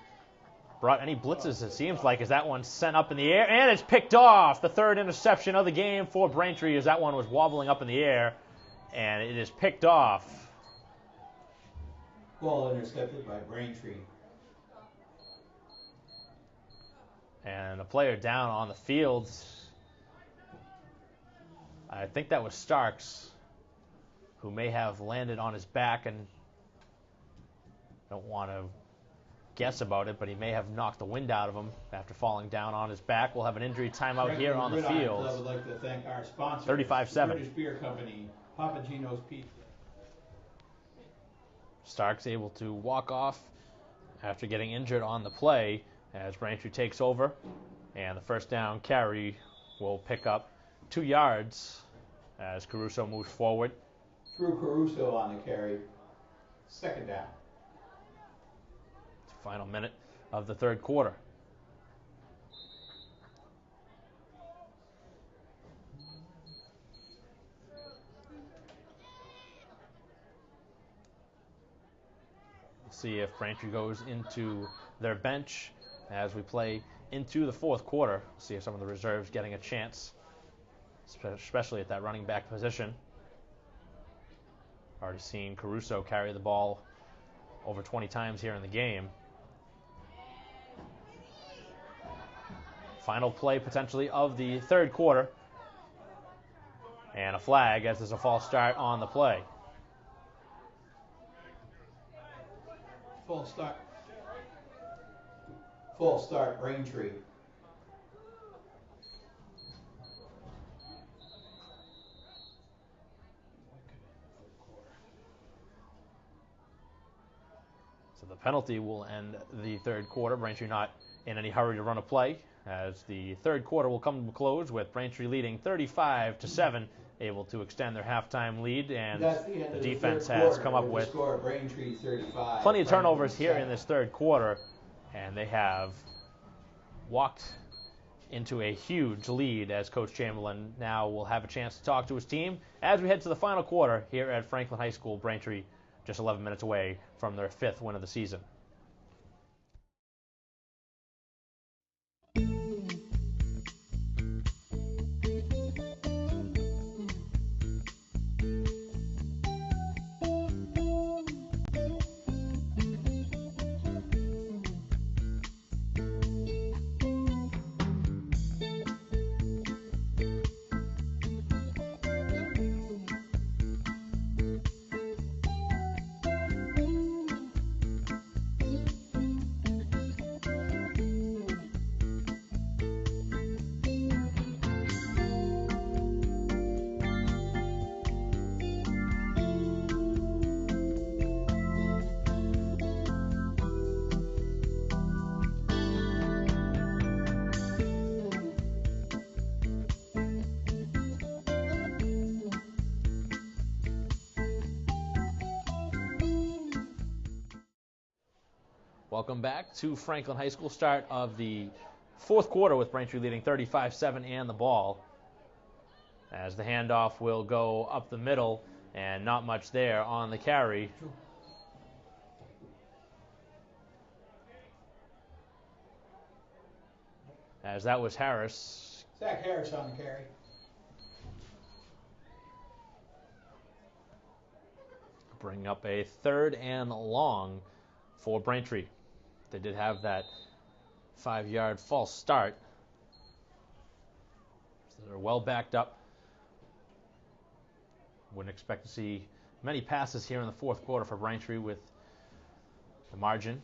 brought any blitzes, it seems like, as that one's sent up in the air, and it's picked off. The 3rd interception of the game for Braintree, as that one was wobbling up in the air, and it is picked off. Ball intercepted by Braintree. And a player down on the field. I think that was Starks, who may have landed on his back, and don't want to guess about it, but he may have knocked the wind out of him after falling down on his back. We'll have an injury timeout here on the field. I would like to thank our sponsor, 35-7. British Beer Company, Papagino's Pizza. Stark's able to walk off after getting injured on the play as Braintree takes over, and the first down carry will pick up 2 yards as Caruso moves forward. Through Caruso on the carry. Second down. Final minute of the third quarter. We'll see if Braintree goes into their bench as we play into the fourth quarter. See if some of the reserves getting a chance, especially at that running back position. Already seen Caruso carry the ball over 20 times here in the game. Final play potentially of the third quarter. And a flag as there's a false start on the play. Full start. Full start, Braintree. So the penalty will end the third quarter. Braintree not in any hurry to run a play, as the third quarter will come to a close with Braintree leading 35-7, able to extend their halftime lead, and the defense has come up with plenty of turnovers here in this third quarter, and they have walked into a huge lead as Coach Chamberlain now will have a chance to talk to his team as we head to the final quarter here at Franklin High School. Braintree just 11 minutes away from their 5th win of the season. Welcome back to Franklin High School. Start of the fourth quarter with Braintree leading 35-7 and the ball. As the handoff will go up the middle and not much there on the carry. As that was Harris. Zach Harris on the carry. Bring up a 3rd and long for Braintree. They did have that 5-yard false start. So they're well backed up. Wouldn't expect to see many passes here in the fourth quarter for Braintree with the margin.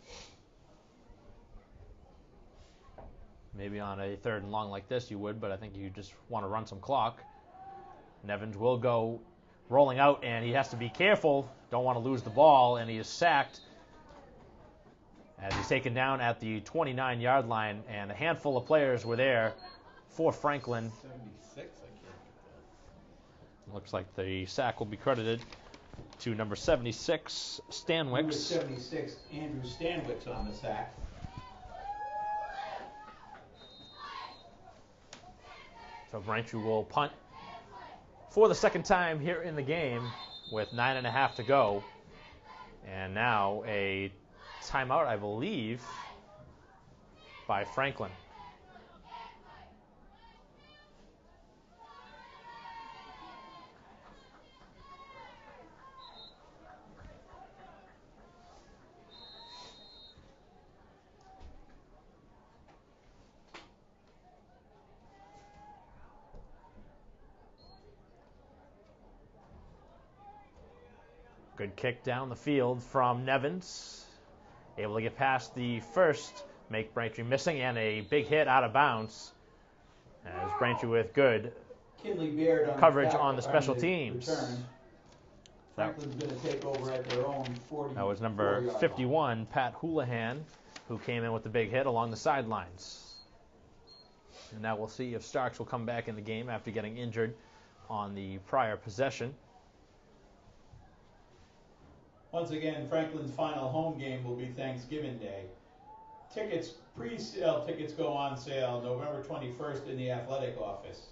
Maybe on a 3rd and long like this you would, but I think you just want to run some clock. Nevins will go rolling out, and he has to be careful. Don't want to lose the ball, and he is sacked as he's taken down at the 29-yard line, and a handful of players were there for Franklin. 76, I can't get that. Looks like the sack will be credited to number 76, Stanwicks. Number 76, Andrew Stanwicks on the sack. So Braintree will punt for the second time here in the game with 9.5 to go. And now a timeout, I believe, by Franklin. Good kick down the field from Nevins. able to get past the first, make Braintree missing, and a big hit out of bounds. As Braintree with good Kinley Beard coverage on the special teams. Return. Franklin's going to take over at their own 40. That was number 51, Pat Houlihan, who came in with the big hit along the sidelines. And now we'll see if Starks will come back in the game after getting injured on the prior possession. Once again, Franklin's final home game will be Thanksgiving Day. Pre-sale tickets go on sale November 21st in the athletic office.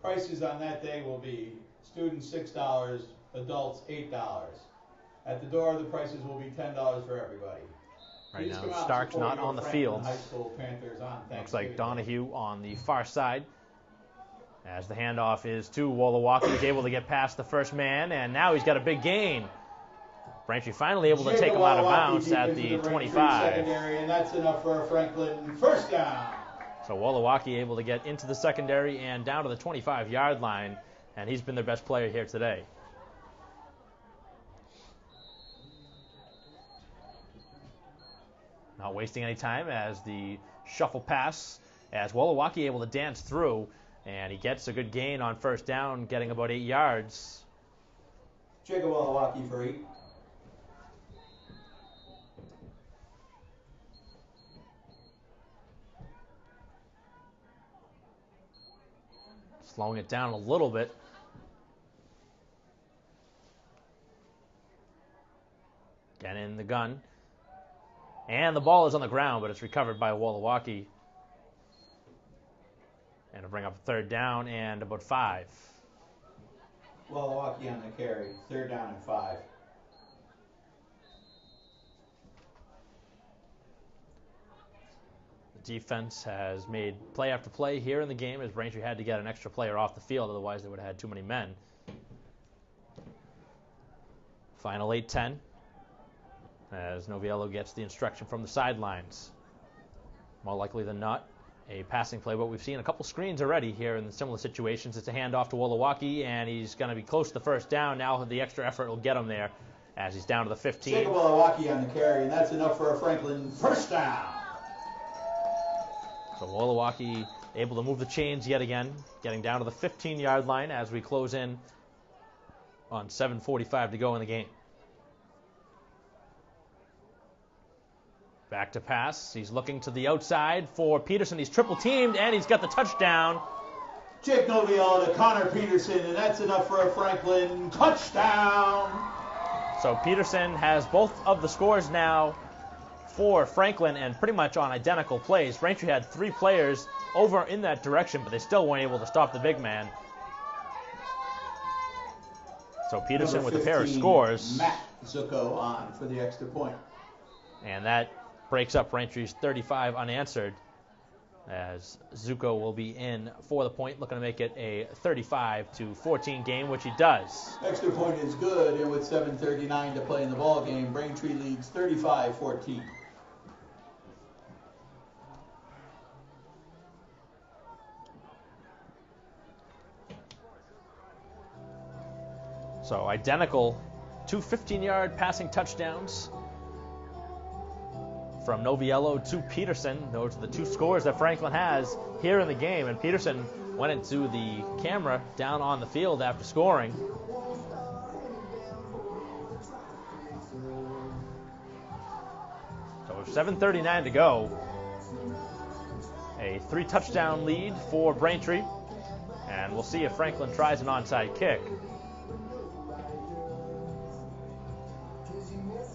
Prices on that day will be students $6, adults $8. At the door, the prices will be $10 for everybody. Right Please now, Starks not on the field. High School Panthers on Looks like Donahue on the far side. As the handoff is to Wolowaki, he's able to get past the first man, and now he's got a big gain. Braintree finally able to take him out of bounds at the 25. Secondary, and that's enough for a Franklin first down. So Wolowaki able to get into the secondary and down to the 25-yard line, and he's been their best player here today. Not wasting any time as the shuffle pass, as Wolowaki able to dance through, and he gets a good gain on first down, getting about 8 yards. Jacob Wolowaki for 8. Slowing it down a little bit. Again in the gun. And the ball is on the ground, but it's recovered by Wolowaki. And to bring up a third down and about 5. Wolowaki on the carry. Third down and 5. The defense has made play after play here in the game as Braintree had to get an extra player off the field, otherwise they would have had too many men. Final 8-10 as Noviello gets the instruction from the sidelines. More likely than not, a passing play, but we've seen a couple screens already here in similar situations. It's a handoff to Wolowaki, and he's going to be close to the first down. Now the extra effort will get him there as he's down to the 15. Jacob Wolowaki on the carry, and that's enough for a Franklin first down. So Wolowaki able to move the chains yet again, getting down to the 15-yard line as we close in on 7:45 to go in the game. Back to pass. He's looking to the outside for Peterson. He's triple teamed, and he's got the touchdown. Jake Noviello to Connor Peterson, and that's enough for a Franklin touchdown. So Peterson has both of the scores now for Franklin, and pretty much on identical plays. Braintree had 3 players over in that direction, but they still weren't able to stop the big man. So Peterson with a pair of scores. Matt Zucco on for the extra point. And that breaks up Braintree's 35 unanswered, as Zucco will be in for the point, looking to make it a 35-14 game, which he does. Extra point is good, and with 7:39 to play in the ball game, Braintree leads 35-14. So identical, 2 15-yard passing touchdowns from Noviello to Peterson. Those are the 2 scores that Franklin has here in the game, and Peterson went into the camera down on the field after scoring. So with 7:39 to go, a 3-touchdown lead for Braintree, and we'll see if Franklin tries an onside kick.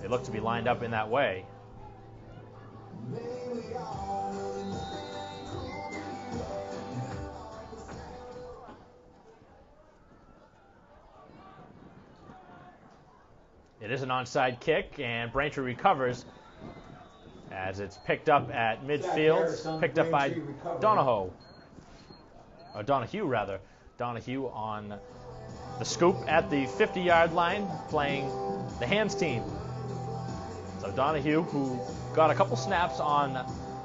They look to be lined up in that way. It is an onside kick, and Braintree recovers as it's picked up at midfield, picked up by Donahue. Donahue on the scoop at the 50-yard line, playing the hands team. So Donahue, who got a couple snaps on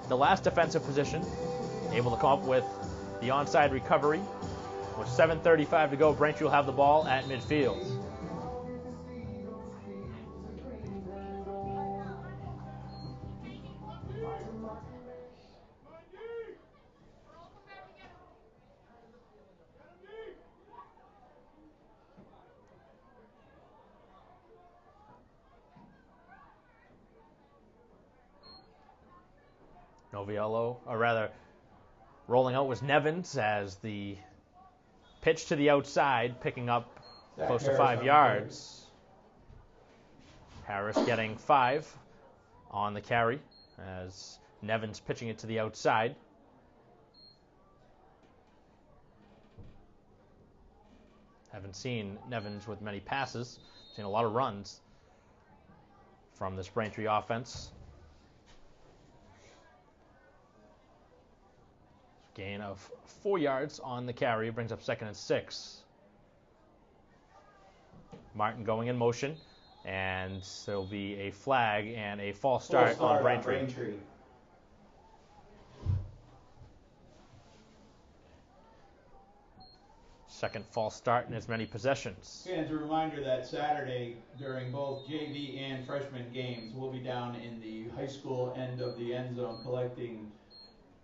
the last defensive position, able to come up with the onside recovery. With 7:35 to go, Braintree will have the ball at midfield. Noviello, or rather, rolling out was Nevins as the pitch to the outside, picking up close to 5 yards. Harris getting 5 on the carry as Nevins pitching it to the outside. Haven't seen Nevins with many passes. Seen a lot of runs from this Braintree offense. Gain of 4 yards on the carry brings up 2nd and 6. Martin going in motion, and there'll be a flag and a false start on Braintree. Second false start in as many possessions. Fans, a reminder that Saturday during both JV and freshman games, we'll be down in the high school end of the end zone collecting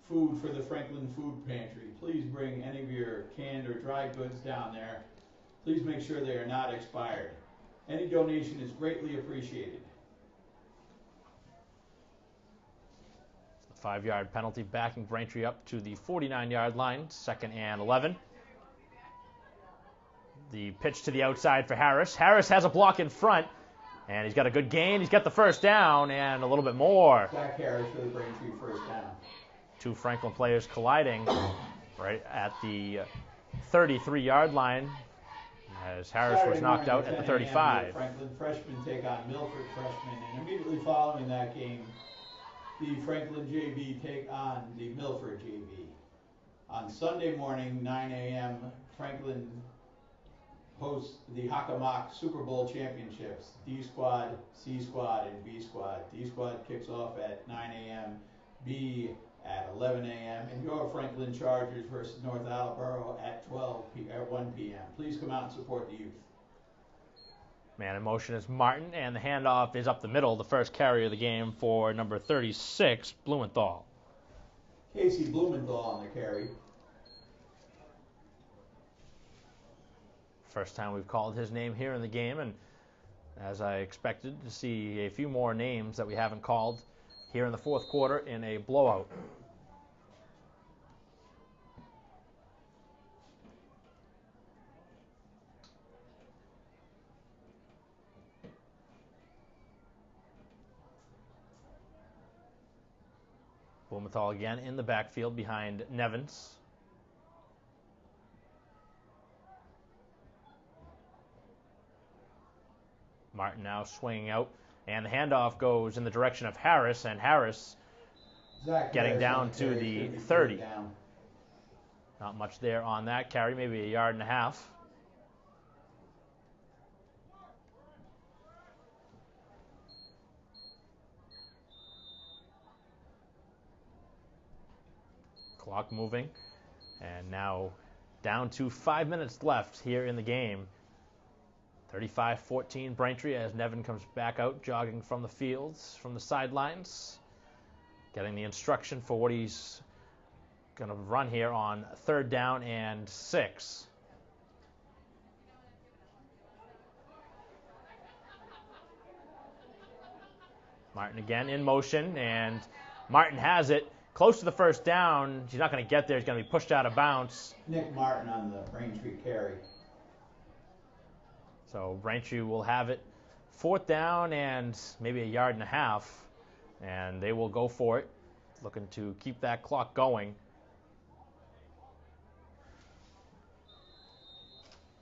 food for the Franklin Food Pantry. Please bring any of your canned or dry goods down there. Please make sure they are not expired. Any donation is greatly appreciated. The 5-yard penalty backing Braintree up to the 49-yard line, 2nd and 11. The pitch to the outside for Harris. Harris has a block in front, and he's got a good gain. He's got the first down and a little bit more. Zach Harris for the Braintree first down. 2 Franklin players colliding right at the 33-yard line as Harris was knocked out at the 35. Franklin freshmen take on Milford freshmen, and immediately following that game, the Franklin JV take on the Milford JV. On Sunday morning, 9 a.m., Franklin hosts the Hockomock Super Bowl Championships, D Squad, C Squad, and B Squad. D Squad kicks off at 9 a.m., B at 11 a.m., and your Franklin Chargers versus North Attleboro at 1 p.m. Please come out and support the youth. Man in motion is Martin, and the handoff is up the middle, the first carry of the game for number 36, Blumenthal. Casey Blumenthal on the carry. First time we've called his name here in the game, and as I expected to see a few more names that we haven't called here in the fourth quarter in a blowout. Blumenthal again in the backfield behind Nevins. Martin now swinging out, and the handoff goes in the direction of Harris, and Harris getting down to the 30. Not much there on that carry, maybe a yard and a half. Clock moving, and now down to 5 minutes left here in the game. 35-14 Braintree as Nevin comes back out, jogging from the fields, from the sidelines, getting the instruction for what he's going to run here on 3rd down and 6. Martin again in motion, and Martin has it. Close to the first down. He's not going to get there. He's going to be pushed out of bounds. Nick Martin on the Braintree carry. So Braintree will have it 4th down and maybe a yard and a half, and they will go for it, looking to keep that clock going.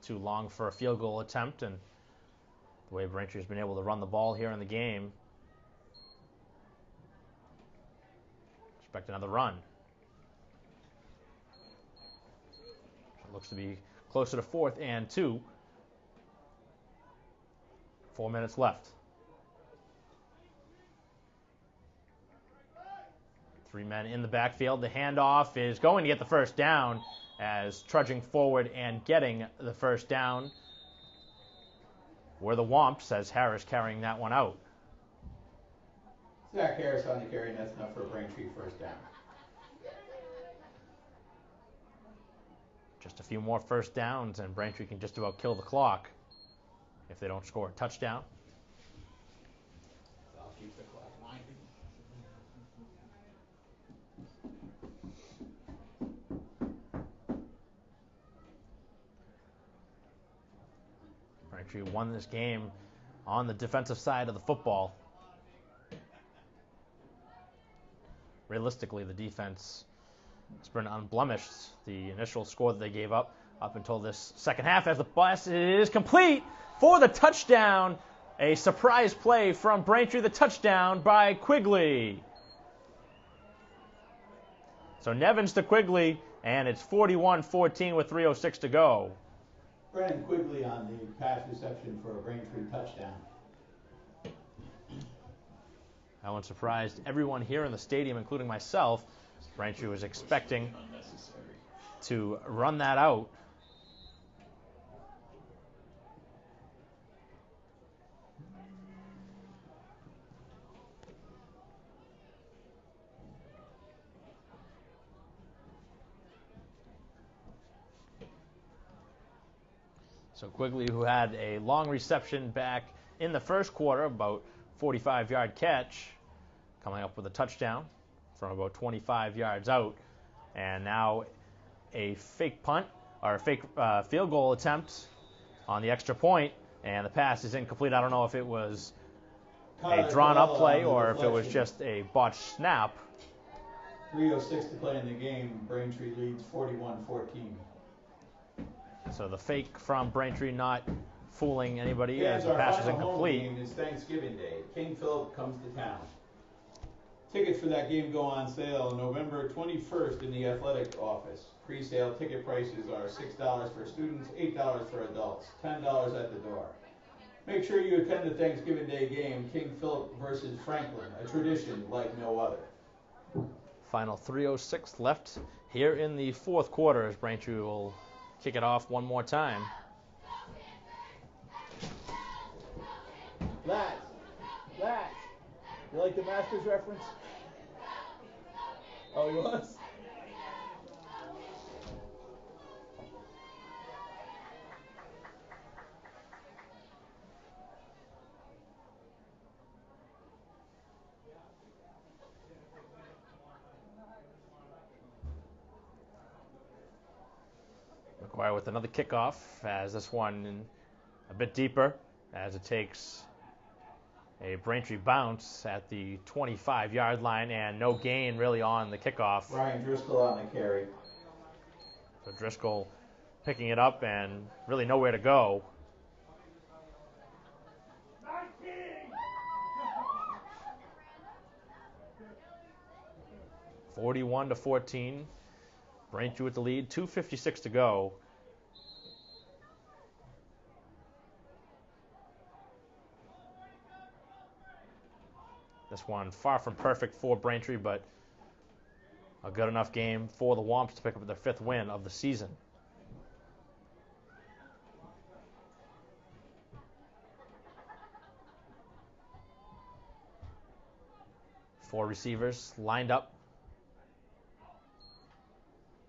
Too long for a field goal attempt, and the way Braintree has been able to run the ball here in the game, expect another run. It looks to be closer to 4th and 2. 4 minutes left. 3 men in the backfield. The handoff is going to get the first down as trudging forward and getting the first down were the Womps as Harris carrying that one out. Zach Harris on the carry, and that's enough for a Braintree first down. Just a few more first downs and Braintree can just about kill the clock if they don't score a touchdown. I'll keep the clock winding. Braintree won this game on the defensive side of the football. Realistically, the defense has been unblemished. The initial score that they gave up until this second half, as the pass is complete for the touchdown. A surprise play from Braintree, the touchdown by Quigley. So Nevins to Quigley, and it's 41-14 with 3:06 to go. Brennan Quigley on the pass reception for a Braintree touchdown. That one surprised everyone here in the stadium, including myself. Braintree was expecting to run that out. So Quigley, who had a long reception back in the first quarter, about 45-yard catch, coming up with a touchdown from about 25 yards out. And now a fake punt, or a fake field goal attempt on the extra point, and the pass is incomplete. I don't know if it was a drawn-up play or if it was just a botched snap. 3:06 to play in the game. Braintree leads 41-14. So the fake from Braintree not fooling anybody as the pass is incomplete. It's Thanksgiving Day. King Philip comes to town. Tickets for that game go on sale November 21st in the athletic office. Pre-sale ticket prices are $6 for students, $8 for adults, $10 at the door. Make sure you attend the Thanksgiving Day game, King Philip versus Franklin, a tradition like no other. Final 3:06 left here in the fourth quarter as Braintree will kick it off one more time. Lads, you like the Masters reference? Oh, he was? McGuire with another kickoff, as this one a bit deeper, as it takes a Braintree bounce at the 25-yard line, and no gain really on the kickoff. Ryan Driscoll on the carry. So Driscoll picking it up and really nowhere to go. (41-14). Braintree with the lead, 2:56 to go. This one far from perfect for Braintree, but a good enough game for the Womps to pick up their fifth win of the season. Four receivers lined up.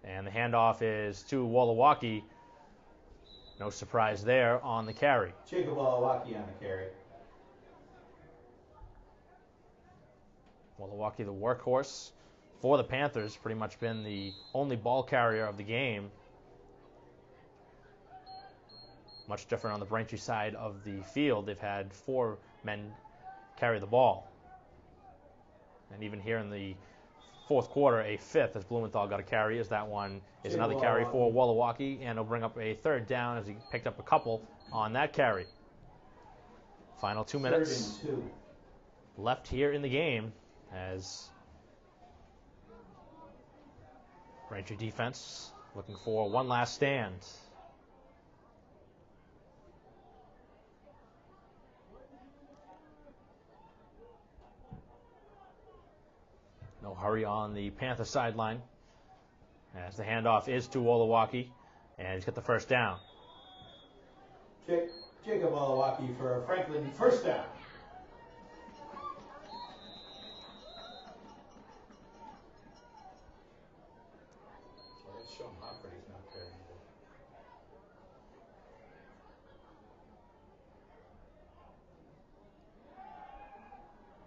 And the handoff is to Wolowaki. No surprise there on the carry. Jacob Wolowaki on the carry. Wolowaki, the workhorse for the Panthers, pretty much been the only ball carrier of the game. Much different on the Braintree side of the field. They've had four men carry the ball. And even here in the fourth quarter, a fifth as Blumenthal got a carry, as that one is another carry for Wolowaki, and he'll bring up a third down as he picked up a couple on that carry. Final 2 minutes left here in the game as Braintree defense looking for one last stand. No hurry on the Panther sideline as the handoff is to Wolowaki, and he's got the first down. Jacob Wolowaki for Franklin, first down. Let's show him Hopper's not carrying the ball.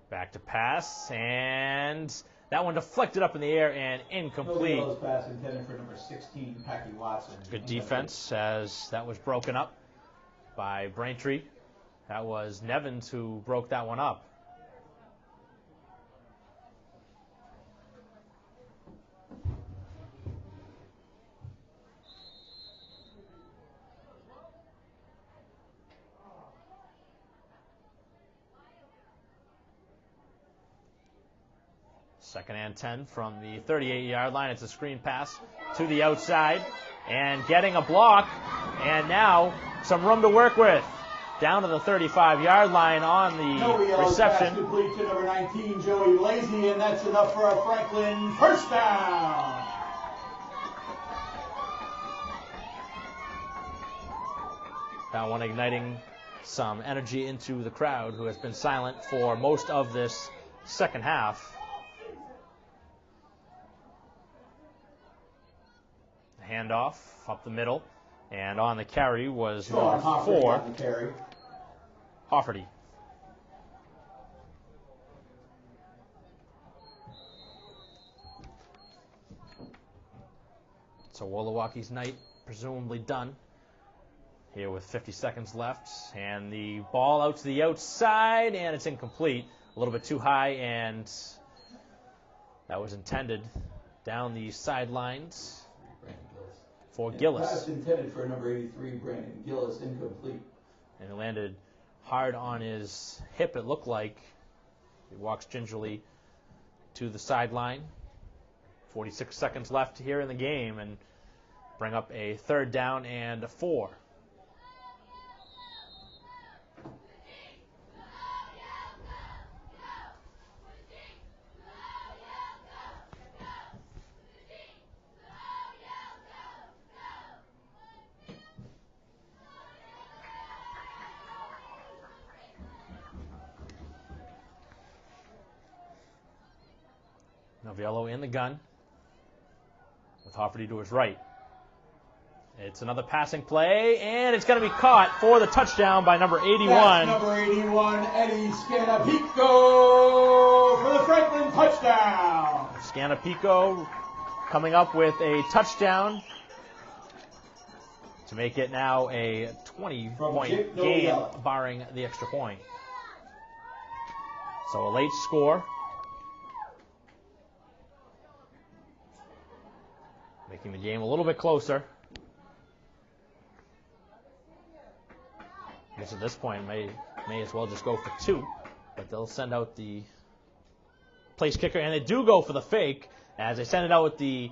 Back to pass, and that one deflected up in the air and incomplete. No pass intended for number 16, Packy Watson. Good defense as that was broken up. by Braintree. That was Nevins who broke that one up. Second and 10 from the 38-yard line. It's a screen pass to the outside and getting a block. And now some room to work with. Down to the 35-yard line on the reception. Pass complete to number 19, Joey Lazy, and that's enough for a Franklin first down. That one igniting some energy into the crowd, who has been silent for most of this second half. Handoff up the middle, and on the carry was number 4, Hofferty. So Wolowocki's night presumably done here with 50 seconds left, and the ball out to the outside, and it's incomplete. A little bit too high, and that was intended down the sidelines for Gillis. Pass intended for number 83, Brandon Gillis, incomplete. And it landed hard on his hip, it looked like. He walks gingerly to the sideline. 46 seconds left here in the game, and bring up a third down and a 4. Noviello in the gun with Hofferty to his right. It's another passing play, and it's going to be caught for the touchdown by number 81. That's number 81, Eddie Scanapico for the Franklin touchdown. Scanapico coming up with a touchdown to make it now a 20-point game, barring the extra point. So a late score, making the game a little bit closer. I guess at this point may as well just go for 2, but they'll send out the place kicker, and they do go for the fake as they send it out with the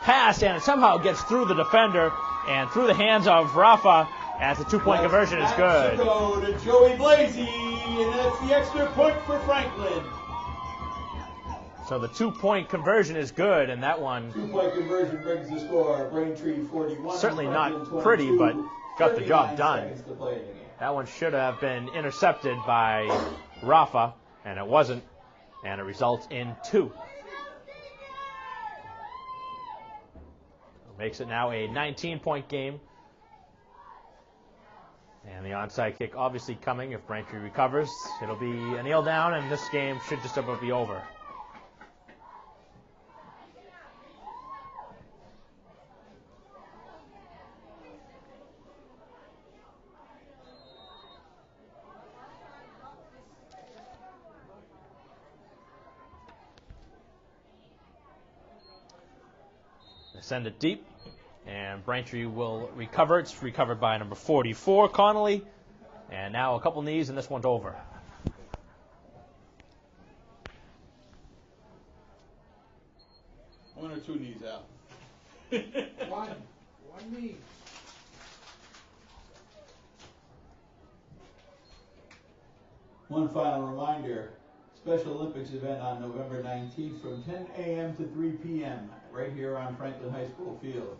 pass, and it somehow gets through the defender and through the hands of Rafa as the 2-point conversion is good. Go to Joey Blazy, and that's the extra point for Franklin. So the 2-point conversion is good, and that one 2-point conversion brings the score. Braintree 41. Certainly not pretty, but got the job done. That one should have been intercepted by Rafa, and it wasn't, and it results in 2. It makes it now a 19-point game. And the onside kick obviously coming if Braintree recovers. It'll be a kneel down, and this game should just about be over. They send it deep, and Braintree will recover. It's recovered by number 44, Connolly. And now a couple knees, and this one's over. One or 2 knees out. One knee. One final reminder. Special Olympics event on November 19th from 10 a.m. to 3 p.m. right here on Franklin High School field.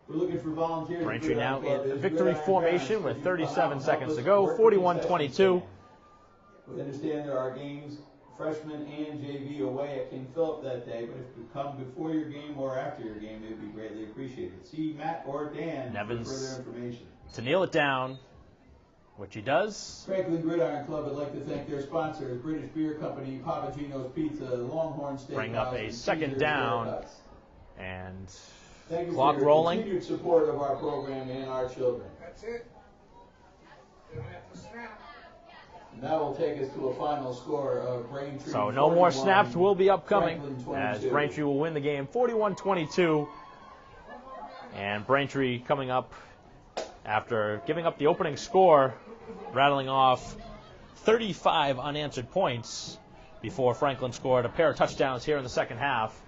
We're looking for volunteers. Braintree now in victory formation with 37 seconds to go, 41-22. We understand there are games, freshman and JV, away at King Philip that day, but if you come before your game or after your game, it would be greatly appreciated. See Matt or Dan Nevins for further information. To kneel it down, which he does. Franklin Gridiron Club would like to thank their sponsors, British Beer Company, Papa Gino's Pizza, Longhorn Steakhouse. Bring up a second down, and thank you clock for your rolling. Continued support of our program and our children. That's it. And that will take us to a final score of Braintree. So no more 41, snaps will be upcoming Franklin as 22. Braintree will win the game 41-22. And Braintree coming up after giving up the opening score, rattling off 35 unanswered points before Franklin scored a pair of touchdowns here in the second half.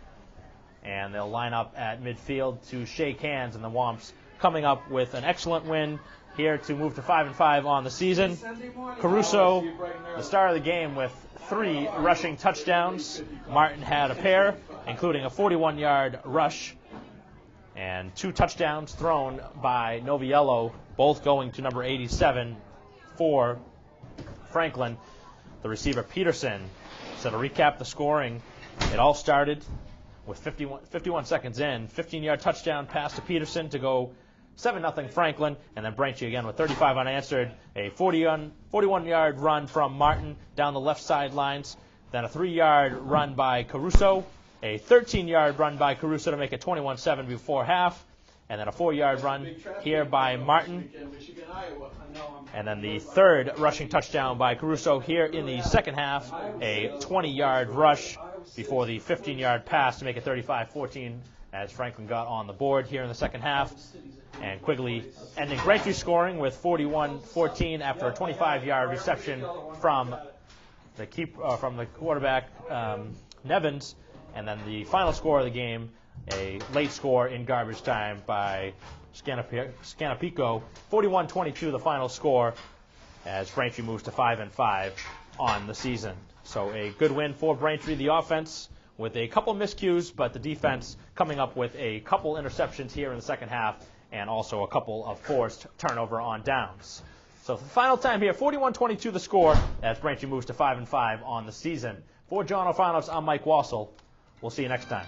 And they'll line up at midfield to shake hands, and the Womps coming up with an excellent win here to move to 5-5 on the season. Caruso, the star of the game, with 3 rushing touchdowns. Martin had a pair, including a 41-yard rush, and 2 touchdowns thrown by Noviello, both going to number 87 for Franklin, the receiver Peterson. So to recap the scoring, it all started with 51 seconds in, 15-yard touchdown pass to Peterson to go 7-0 Franklin, and then Braintree again with 35 unanswered, a 41-yard run from Martin down the left sidelines, then a 3-yard run by Caruso, a 13-yard run by Caruso to make it 21-7 before half, and then a 4-yard run here by Martin, and then the 3rd rushing touchdown by Caruso here in the second half, a 20-yard rush before the 15-yard pass to make it 35-14 as Franklin got on the board here in the second half. And Quigley ending Braintree scoring with 41-14 after a 25-yard reception from the quarterback Nevins, and then the final score of the game, a late score in garbage time by Scanapico, 41-22 the final score as Braintree moves to 5-5 on the season. So a good win for Braintree. The offense with a couple miscues, but the defense coming up with a couple interceptions here in the second half, and also a couple of forced turnover on downs. So the final time here, 41-22 the score as Braintree moves to 5-5 on the season. For John O'Farnos, I'm Mike Wassel. We'll see you next time.